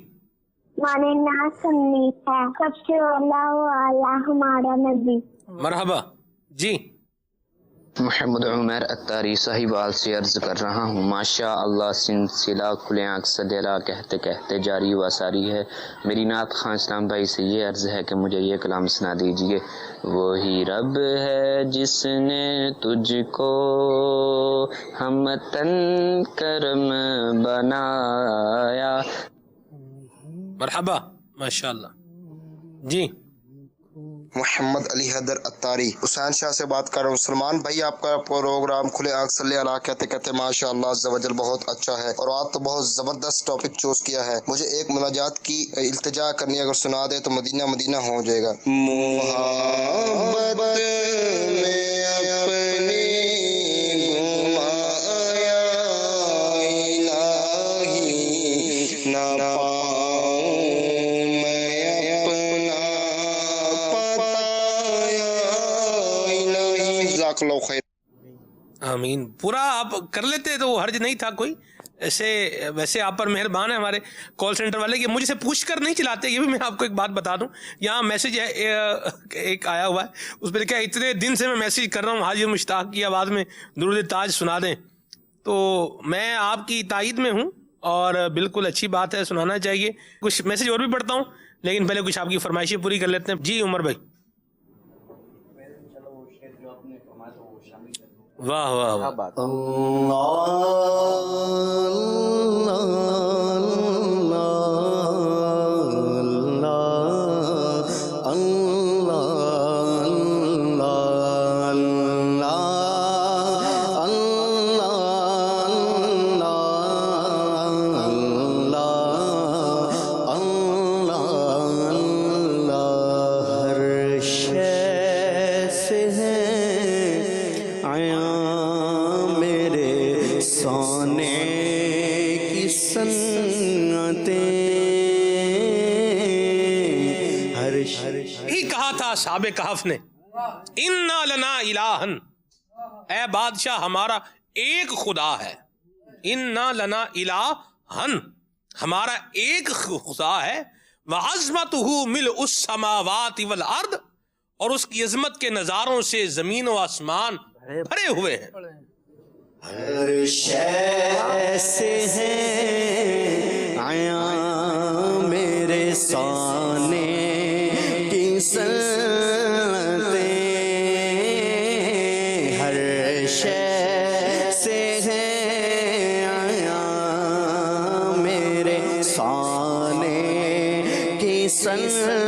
میں نے نعت سننی ہے. سب سے اولا ہمارا نبی. مرحبا جی. محمد عمر اتاری صاحب آل سے عرض کر رہا ہوں. ماشاء اللہ سلسلہ کھلے آنکھ صلی اللہ کہتے کہتے جاری و ساری ہے. میری نعت خان اسلام بھائی سے یہ عرض ہے کہ مجھے یہ کلام سنا دیجئے. وہی رب ہے جس نے تجھ کو ہمتن کرم بنایا. مرحبا ماشاء اللہ جی. محمد علی حیدر اتاری حسین شاہ سے بات کر رہا ہوں. سلمان بھائی آپ کا پروگرام کھلے آنکھ صلی اللہ کہتے کہتے ماشاء اللہ عز و جل بہت اچھا ہے اور آپ تو بہت زبردست ٹاپک چوز کیا ہے. مجھے ایک مناجات کی التجا کرنی اگر سنا دے تو مدینہ مدینہ ہو جائے گا. محبت میں اپنی گمایا الہی نہ آمین. پورا آپ کر لیتے تو وہ حرج نہیں تھا کوئی. ایسے ویسے آپ پر مہربان ہے ہمارے کال سینٹر والے کہ مجھے سے پوچھ کر نہیں چلاتے. یہ بھی میں آپ کو ایک بات بتا دوں, یہاں میسج ہے ایک آیا ہوا ہے, اس پہ لکھا ہے اتنے دن سے میں میسج کر رہا ہوں حاجی مشتاق کی آواز میں درود تاج سنا دیں. تو میں آپ کی تائید میں ہوں اور بالکل اچھی بات ہے, سنانا چاہیے. کچھ میسج اور بھی پڑھتا ہوں لیکن پہلے کچھ آپ کی فرمائشیں پوری کر لیتے ہیں. جی عمر بھائی. واہ واہ واہ. صحابہ کہف نے اِنَّا لَنَا إِلَٰهًا, اے بادشاہ ہمارا ایک خدا ہے. اِنَّا لَنَا إِلَٰهًا, ہمارا ایک خدا ہے. وَعَظْمَتُهُ مِلْءُ السَّمَاوَاتِ وَالْأَرْضِ, اور اس کی عظمت کے نظاروں سے زمین و آسمان بھرے ہوئے ہیں. ہر شے سے ہے عیاں میرے سانے کی سنتیں, ہر شے سے ہے عیاں میرے سانے کی سنتیں.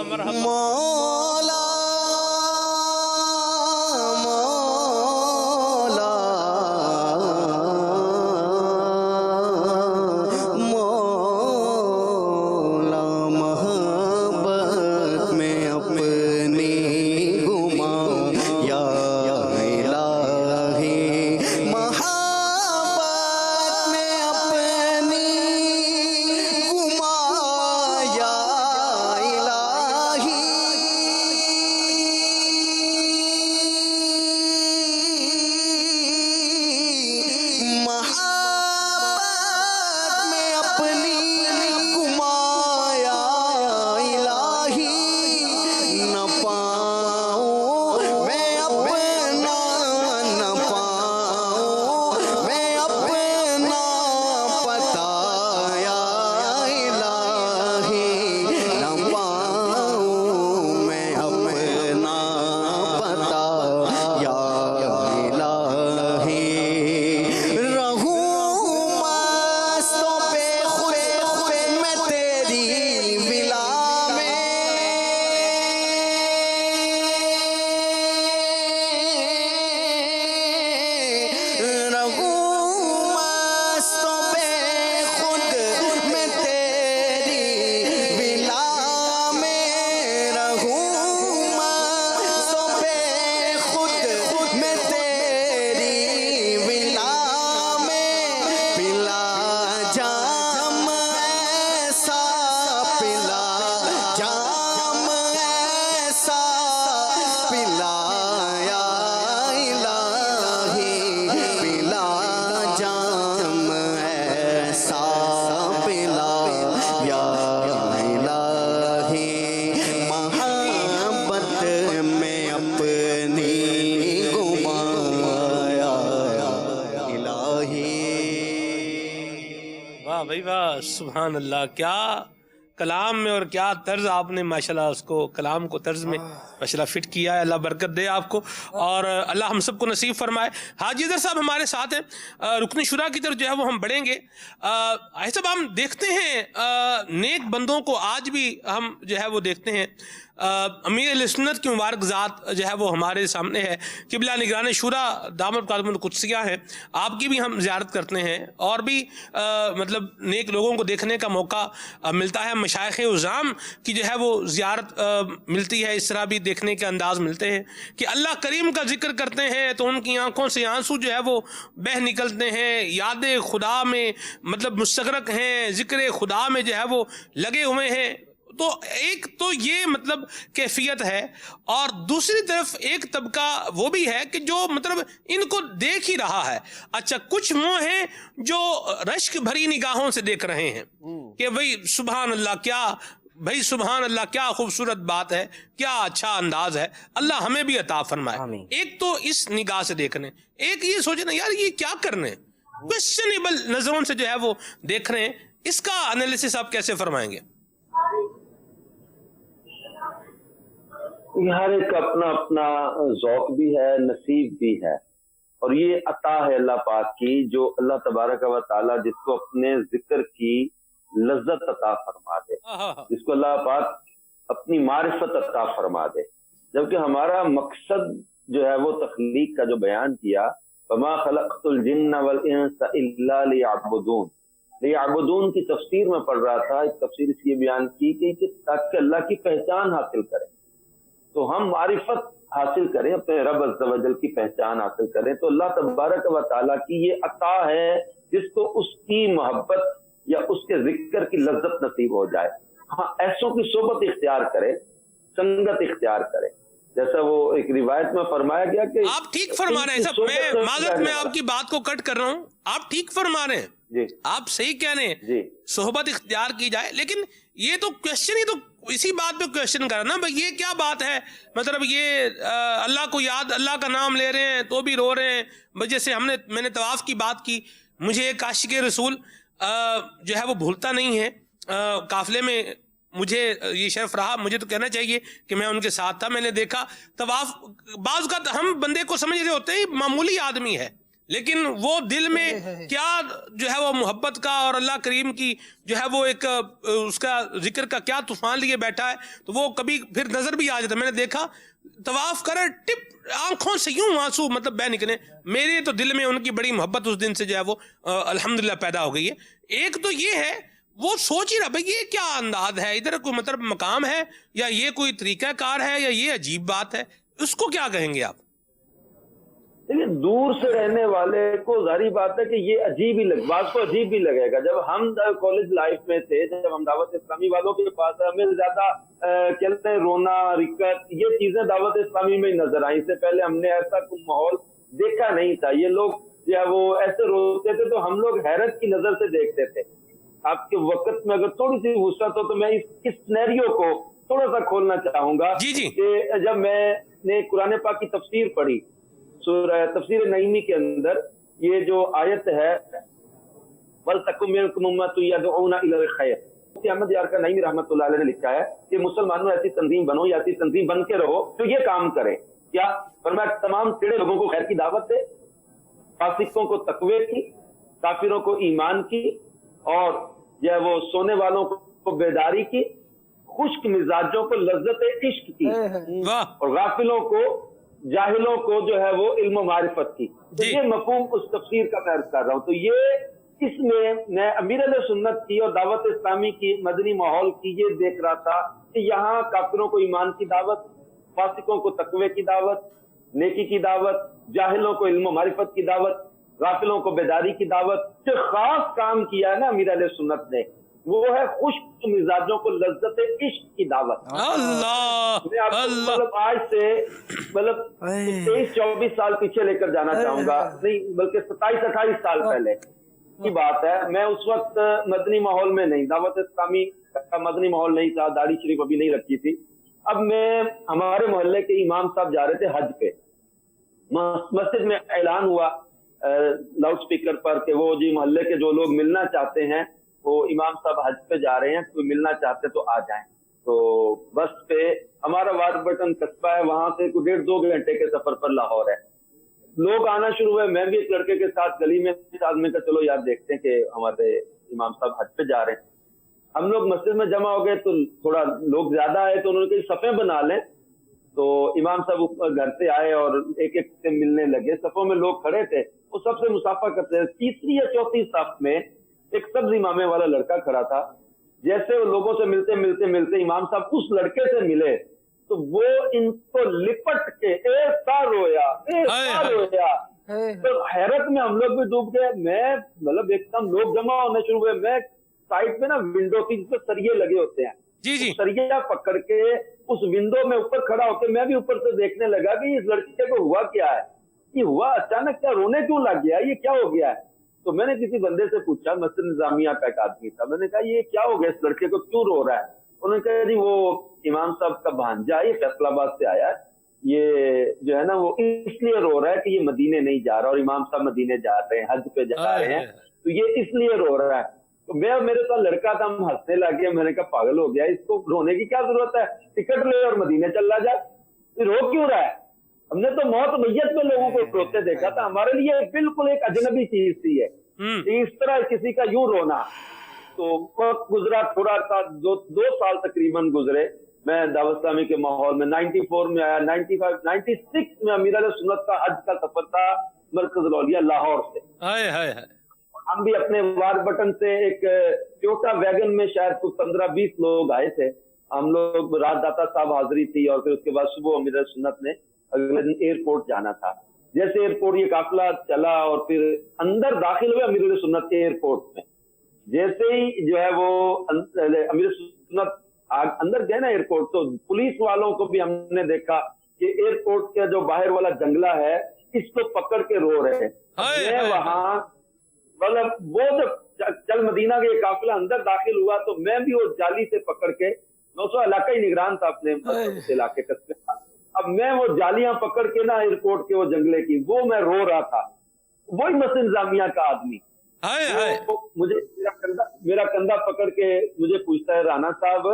مولا بھائی واہ، سبحان اللہ، کیا کلام میں اور کیا طرز آپ نے ماشاءاللہ اس کو کلام کو طرز میں ماشاءاللہ فٹ کیا ہے. اللہ برکت دے آپ کو اور اللہ ہم سب کو نصیب فرمائے. حاجی اظہر صاحب ہمارے ساتھ ہیں. رکن شورا کی طرف جو ہے وہ ہم بڑھیں گے. صاحب ہم دیکھتے ہیں نیک بندوں کو آج بھی ہم جو ہے وہ دیکھتے ہیں. امیر اہل سنت کی مبارک ذات جو ہے وہ ہمارے سامنے ہے. قبلہ نگران شورا دامت قدم القدسیہ ہے، آپ کی بھی ہم زیارت کرتے ہیں اور بھی مطلب نیک لوگوں کو دیکھنے کا موقع ملتا ہے. مشائخ عظام کی جو ہے وہ زیارت ملتی ہے. اس طرح بھی دیکھنے کے انداز ملتے ہیں کہ اللہ کریم کا ذکر کرتے ہیں تو ان کی آنکھوں سے آنسو جو ہے وہ بہہ نکلتے ہیں. یاد خدا میں مطلب مستغرق ہیں، ذکر خدا میں جو ہے وہ لگے ہوئے ہیں. تو ایک تو یہ مطلب کیفیت ہے اور دوسری طرف ایک طبقہ وہ بھی ہے کہ جو مطلب ان کو دیکھ ہی رہا ہے. اچھا، کچھ وہ ہیں جو رشک بھری نگاہوں سے دیکھ رہے ہیں کہ بھئی سبحان اللہ، کیا بھئی سبحان اللہ، کیا خوبصورت بات ہے، کیا اچھا انداز ہے. اللہ ہمیں بھی عطا فرمائے. ایک تو اس نگاہ سے دیکھنے، ایک یہ سوچنا یار یہ کیا کرنے، کویسچنیبل نظروں سے جو ہے وہ دیکھ رہے ہیں. اس کا انالیسس آپ کیسے فرمائیں گے؟ ہر ایک کا اپنا اپنا ذوق بھی ہے، نصیب بھی ہے، اور یہ عطا ہے اللہ پاک کی جو اللہ تبارک و تعالی جس کو اپنے ذکر کی لذت عطا فرما دے، جس کو اللہ پاک اپنی معرفت عطا فرما دے. جبکہ ہمارا مقصد جو ہے وہ تخلیق کا جو بیان کیا، وما خلقت الجن والانس الا لیعبدون، لیعبدون کی تفسیر میں پڑھ رہا تھا. ایک تفسیر اس لیے بیان کی کہ تاکہ اللہ کی پہچان حاصل کریں، تو ہم معرفت حاصل کریں، اپنے رب عز و جل کی پہچان حاصل کریں. تو اللہ تبارک و تعالیٰ کی یہ عطا ہے جس کو اس کی محبت یا اس کے ذکر کی لذت نصیب ہو جائے. ہاں، ایسوں کی صحبت اختیار کرے، سنگت اختیار کرے. جیسا وہ ایک روایت میں فرمایا گیا کہ آپ ٹھیک فرما رہے ہیں صاحب. میں معذرت میں آپ کی بات کو کٹ کر رہا ہوں، آپ ٹھیک فرما رہے ہیں جی، آپ صحیح کہہ رہے ہیں، صحبت اختیار کی جائے. لیکن یہ تو کوشچن ہی تو اسی بات پہ کوشچن کر رہا نا بھائی، یہ کیا بات ہے؟ مطلب یہ اللہ کو یاد، اللہ کا نام لے رہے ہیں تو بھی رو رہے ہیں. جیسے میں نے طواف کی بات کی، مجھے ایک عاشق رسول جو ہے وہ بھولتا نہیں ہے. قافلے میں مجھے یہ شرف رہا، مجھے تو کہنا چاہیے کہ میں ان کے ساتھ تھا. میں نے دیکھا طواف، بعض کا ہم بندے کو سمجھ رہے ہوتے ہیں معمولی آدمی ہے، لیکن وہ دل میں کیا جو ہے وہ محبت کا اور اللہ کریم کی جو ہے وہ ایک اس کا ذکر کا کیا طوفان لیے بیٹھا ہے، تو وہ کبھی پھر نظر بھی آ جاتا ہے. میں نے دیکھا طواف کرے ٹپ آنکھوں سے یوں آنسو مطلب بہ نکلے. میرے تو دل میں ان کی بڑی محبت اس دن سے جو ہے وہ الحمدللہ پیدا ہو گئی ہے. ایک تو یہ ہے وہ سوچ ہی رہا بھائی یہ کیا انداز ہے، ادھر کوئی مطلب مقام ہے یا یہ کوئی طریقہ کار ہے یا یہ عجیب بات ہے، اس کو کیا کہیں گے آپ؟ دیکھیے دور سے رہنے والے کو ظاہری بات ہے کہ یہ عجیب ہی بعض کو عجیب بھی لگے گا. جب ہم کالج لائف میں تھے، جب ہم دعوت اسلامی والوں کے پاس ہمیں زیادہ کہتے ہیں رونا رکت یہ چیزیں دعوت اسلامی میں ہی نظر آئیں. اس سے پہلے ہم نے ایسا کوئی ماحول دیکھا نہیں تھا. یہ لوگ جو ہے وہ ایسے روتے تھے تو ہم لوگ حیرت کی نظر سے دیکھتے تھے. آپ کے وقت میں اگر تھوڑی سی وسعت ہو تو میں اس سینیریو کو تھوڑا سا کھولنا چاہوں گا کہ جب میں نے قرآن پاک کی تفسیر پڑھی سورہ تفسیر نعیمی کے اندر یہ جو آیت ہے وَلْتَكُن مِّنكُمْ أُمَّةٌ يَدْعُونَ إِلَى الْخَيْرِ، احمد یار کا نعیمی رحمۃ اللہ علیہ نے لکھا ہے کہ مسلمانوں ایسی تنظیم بنو یا ایسی تنظیم بن کے رہو تو یہ کام کرے. کیا فرمایا تمام ٹیڑے لوگوں کو خیر کی دعوت دے، فاسقوں کو تقوی کی، کافروں کو ایمان کی، اور جو ہے وہ سونے والوں کو بیداری کی، خشک مزاجوں کو لذت عشق کی، اور غافلوں کو جاہلوں کو جو ہے وہ علم و معرفت کی. تو یہ مفہوم اس تفسیر کا میں عرض کر رہا ہوں. تو یہ اس میں امیر علیہ سنت کی اور دعوت اسلامی کی مدنی ماحول کی یہ دیکھ رہا تھا کہ یہاں کافروں کو ایمان کی دعوت، فاسقوں کو تقوی کی دعوت، نیکی کی دعوت، جاہلوں کو علم و معرفت کی دعوت، غافلوں کو بیداری کی دعوت. جو خاص کام کیا ہے نا امیر علیہ سنت نے وہ ہے خشک مزاجوں کو لذت عشق کی دعوت. اللہ میں آپ کو مطلب آج سے مطلب 23-24 سال پیچھے لے کر جانا چاہوں گا، نہیں بلکہ 27-28 سال پہلے کی بات ہے. میں اس وقت مدنی ماحول میں نہیں، دعوت اسلامی کا مدنی ماحول نہیں تھا، داڑھی شریف ابھی نہیں رکھی تھی. اب میں ہمارے محلے کے امام صاحب جا رہے تھے حج پہ، مسجد میں اعلان ہوا لاؤڈ سپیکر پر کہ وہ جی محلے کے جو لوگ ملنا چاہتے ہیں وہ امام صاحب حج پہ جا رہے ہیں، کوئی ملنا چاہتے تو آ جائیں. تو بس پہ ہمارا وارڈ بٹن قصبہ ہے، وہاں سے 1.5-2 گھنٹے کے سفر پر لاہور ہے. لوگ آنا شروع ہوئے، میں بھی ایک لڑکے کے ساتھ گلی میں آدمی کا چلو یار دیکھتے ہیں کہ ہمارے امام صاحب حج پہ جا رہے ہیں. ہم لوگ مسجد میں جمع ہو گئے تو تھوڑا لوگ زیادہ آئے تو انہوں نے کہا صفیں بنا لیں. تو امام صاحب گھر سے آئے اور ایک ایک سے ملنے لگے. صفوں میں لوگ کھڑے تھے، وہ سب سے مصافحہ کرتے ہیں. تیسری یا چوتھی صف میں ایک سبز امامے والا لڑکا کھڑا تھا. جیسے وہ لوگوں سے ملتے ملتے ملتے امام صاحب اس لڑکے سے ملے تو وہ ان کو لپٹ کے ایسا رویا. تو حیرت میں ہم لوگ بھی ڈوب گئے. میں مطلب ایک دم لوگ جمع ہونے شروع ہوئے. میں سائڈ میں نا ونڈو کی جس پہ سریے لگے ہوتے ہیں، سریا پکڑ کے اس ونڈو میں اوپر کھڑا ہو کے میں بھی اوپر سے دیکھنے لگا کہ اس لڑکے کو ہوا کیا ہے، یہ ہوا اچانک کیا رونے کیوں لگ گیا، یہ کیا ہو گیا ہے. تو میں نے کسی بندے سے پوچھا، مسجد نظامیہ کا ایک آدمی تھا، میں نے کہا یہ کیا ہو گیا اس لڑکے کو کیوں رو رہا ہے. انہوں نے کہا جی وہ امام صاحب کا بھانجا یہ فیصلہ آباد سے آیا ہے، یہ جو ہے نا وہ اس لیے رو رہا ہے کہ یہ مدینے نہیں جا رہا اور امام صاحب مدینے جا رہے ہیں، حج پہ جا رہے ہیں، تو یہ اس لیے رو رہا ہے. تو میں اور میرے ساتھ لڑکا تھا، ہم ہنسنے لگے. میں نے کہا پاگل ہو گیا، اس کو رونے کی کیا ضرورت ہے، ٹکٹ لے اور مدینے چلا جا، رو کیوں رہا ہے. ہم نے تو موت میت میں لوگوں کو روتے دیکھا تھا، ہمارے لیے بالکل ایک اجنبی چیز تھی ہے اس طرح کسی کا یوں رونا. تو وقت گزرا تھوڑا سا، 2 سال تقریباً گزرے. میں دعوت اسلامی کے ماحول میں 94 میں آیا. 95 96 میں امیر علیہ سنت کا حج کا سفر تھا مرکز الاولیاء لاہور سے. ہم بھی اپنے وار بٹن سے ایک ٹویوٹا ویگن میں شاید 15-20 لوگ آئے تھے. ہم لوگ رات داتا صاحب حاضری تھی اور پھر اس کے بعد صبح امیر علیہ سنت نے اگلے دن ایئرپورٹ جانا تھا. جیسے ایئرپورٹ یہ قافلہ چلا اور پھر اندر داخل ہوئے امیر علیہ سنت کے ایئرپورٹ میں. جیسے ہی جو ہے وہ امیر سنت اندر گئے نا ایئرپورٹ، تو پولیس والوں کو بھی ہم نے دیکھا کہ ایئرپورٹ کا جو باہر والا جنگلہ ہے اس کو پکڑ کے رو رہے ہیں. میں وہاں مطلب وہ جب چل مدینہ کے قافلہ اندر داخل ہوا تو میں بھی وہ جالی سے پکڑ کے، میں اس علاقائی نگران تھا اپنے علاقے کا. اب میں وہ جالیاں پکڑ کے نا ایئرپورٹ کے وہ جنگلے کی، وہ میں رو رہا تھا. وہی مسجد نظامیہ کا آدمی مجھے میرا کندھا پکڑ کے مجھے پوچھتا ہے رانا صاحب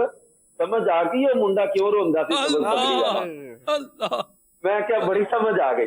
سمجھ آ گئی ہے منڈا کیوں روندا سی. میں کیا بڑی سمجھ آ گئی.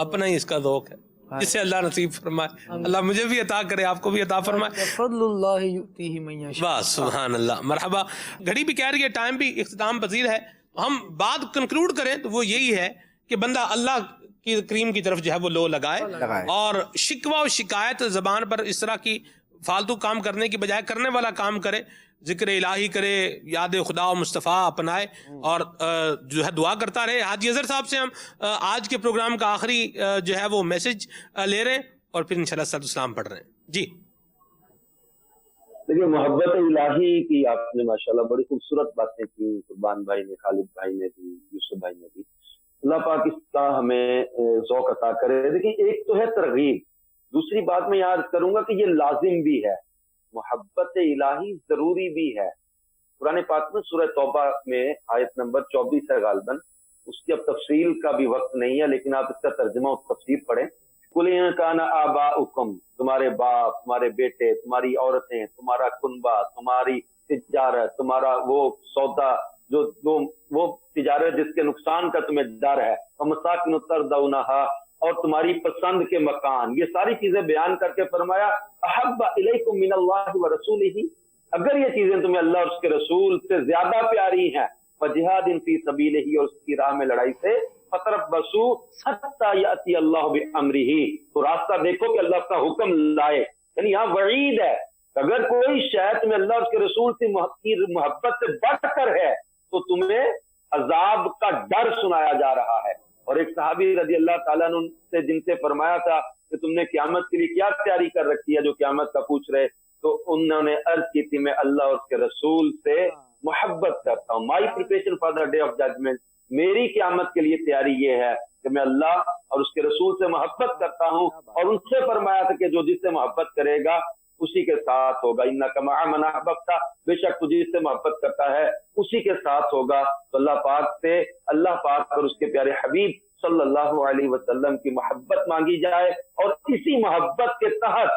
اپنا ہی اس کا ذوق ہے جسے اللہ نصیب فرمائے. اللہ مجھے بھی عطا کرے, آپ کو بھی عطا فرمائے. فضل اللہ یؤتیہ من یشاء. واہ سبحان اللہ. مرحبا. گھڑی بھی کہہ رہی ہے, ٹائم بھی اختتام پذیر ہے. ہم بات کنکلوڈ کریں تو وہ یہی ہے کہ بندہ اللہ کی کریم کی طرف جو ہے وہ لو لگائے اور شکوہ و شکایت زبان پر اس طرح کی فالتو کام کرنے کی بجائے کرنے والا کام کرے, ذکر الہی کرے, یاد خدا و مصطفیٰ اپنائے اور جو ہے دعا کرتا رہے. حاجی اظہر صاحب سے ہم آج کے پروگرام کا آخری جو ہے وہ میسج لے رہے ہیں اور پھر انشاءاللہ صلاۃ السلام پڑھ رہے ہیں. جی دیکھیے, محبت الہی کی آپ نے ماشاءاللہ بڑی خوبصورت باتیں کی, قربان بھائی نے, خالد بھائی نے بھی, یوسف بھائی نے بھی. اللہ پاک اس کا ہمیں ذوق عطا کرے. دیکھیے, ایک تو ہے ترغیب, دوسری بات میں یاد کروں گا کہ یہ لازم بھی ہے, محبت الہی ضروری بھی ہے. قرآن پاک میں سورہ توبہ میں آیت نمبر 24 ہے غالباً, اس کی اب تفصیل کا بھی وقت نہیں ہے لیکن آپ اس کا ترجمہ اور تفسیر پڑھیں. قُلْ إِن كَانَ آبَاؤُكُمْ, تمہارے باپ, تمہارے بیٹے, تمہاری عورتیں, تمہارا کنبہ, تمہاری تجارت, تمہارا وہ سودا جو وہ تجارت جس کے نقصان کا تمہیں ڈر ہے, وَمَسَاكِنُ تَرْضَوْنَهَا, اور تمہاری پسند کے مکان, یہ ساری چیزیں بیان کر کے فرمایا احب الیکم من اللہ ورسولہ, اگر یہ چیزیں تمہیں اللہ اور اس کے رسول سے زیادہ پیاری ہیں, فجہاد فی سبیلہ, اور اس کی راہ میں لڑائی سے, فتربصوا حتی یاتی اللہ بامرہ, تو راستہ دیکھو کہ اللہ کا حکم لائے. یعنی یہاں وعید ہے, اگر کوئی شے تمہیں اللہ اور اس کے رسول سے محبت سے بڑھ کر ہے تو تمہیں عذاب کا ڈر سنایا جا رہا ہے. اور ایک صحابی رضی اللہ تعالیٰ عنہ سے جن سے فرمایا تھا کہ تم نے قیامت کے لیے کیا تیاری کر رکھی ہے جو قیامت کا پوچھ رہے, تو انہوں نے عرض کی تھی میں اللہ اور اس کے رسول سے محبت کرتا ہوں. My preparation for the day of judgement, میری قیامت کے لیے تیاری یہ ہے کہ میں اللہ اور اس کے رسول سے محبت کرتا ہوں. اور ان سے فرمایا تھا کہ جو جس سے محبت کرے گا اسی کے ساتھ ہوگا, انک مع من احببت, بے شک تجھ جس سے محبت کرتا ہے اسی کے ساتھ ہوگا. تو اللہ پاک سے, اللہ پاک اور اس کے پیارے حبیب صلی اللہ علیہ وسلم کی محبت مانگی جائے, اور اسی محبت کے تحت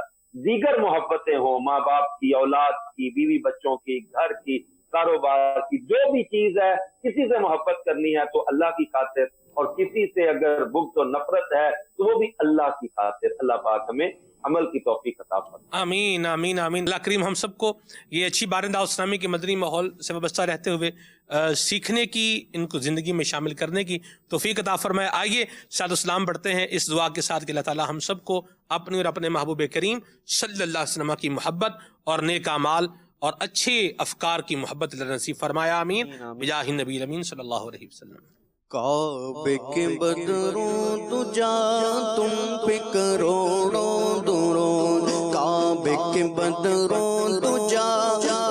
دیگر محبتیں ہوں, ماں باپ کی, اولاد کی, بیوی بچوں کی, گھر کی, کاروبار کی, جو بھی چیز ہے کسی سے محبت کرنی ہے تو اللہ کی خاطر, اور کسی سے اگر بغض و نفرت ہے تو وہ بھی اللہ کی خاطر. اللہ پاک ہمیں عمل کی توفیق عطا فرمائے. آمین آمین آمین. اللہ کریم ہم سب کو یہ اچھی بارندہ اسلامی کے مدنی ماحول سے وابستہ رہتے ہوئے سیکھنے کی, ان کو زندگی میں شامل کرنے کی توفیق عطا فرمائے. آئیے صلاۃ السلام پڑھتے ہیں اس دعا کے ساتھ کہ اللہ تعالی ہم سب کو اپنے اور اپنے محبوب کریم صلی اللہ علیہ وسلم کی محبت اور نیک اعمال اور اچھے افکار کی محبت نصیب فرمایا. آمین بجاہ النبی الامین صلی اللہ علیہ وسلم. کعبے کے بدروں تجا تم پہ کروڑوں درود, کعبے کے بدروں تجا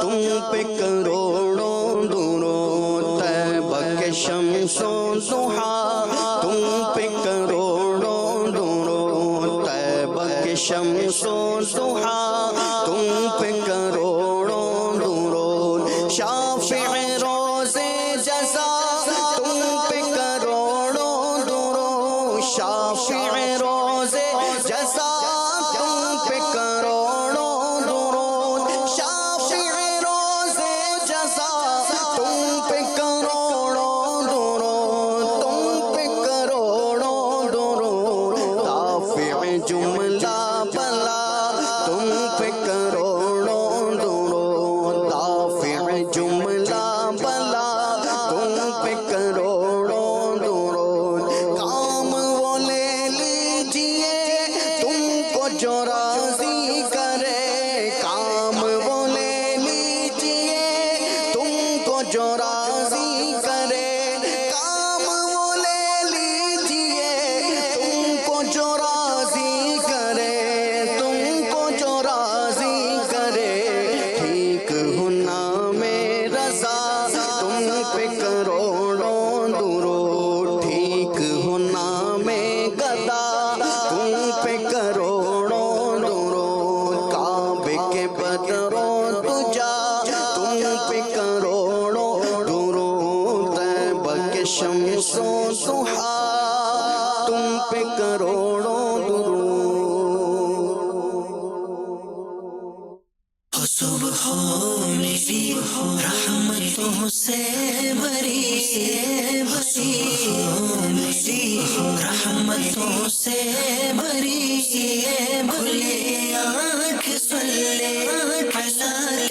تم پہ کروڑوں درود, طیبہ کے شمس و ضحیٰ تم پہ کروڑوں درود, طیبہ کے شمس و ضحیٰ تم پہ کروڑوں درود, شافع روزے جزا شافع روزے جزا تم پہ کروڑوں درود, شافع روزے جزا تم پہ کروڑوں درود, تم پہ کروڑوں درود, دافع جملہ بلا تم پہ کروڑوں درود, دافع جملہ بلا تم پہ کروڑوں درود, جو راضی کرے, کام وہ لے لیجئے تم کو جو راضی کرے, کام وہ لے لیجئے تم کو جو راضی کرے, تم کو جو راضی کرے, ٹھیک ہونا میں رضا تم پہ کروڑوں درود, ٹھیک ہونا میں گدا تم پہ کروڑوں بدروں تجا تم پہ کروڑوں درود, طیبہ کے شمس و ضحیٰ تم پہ کروڑوں درود. سبحان رحمت رحمتوں سے بری میری رحمتوں سے بری کھلے آنکھ صلی علی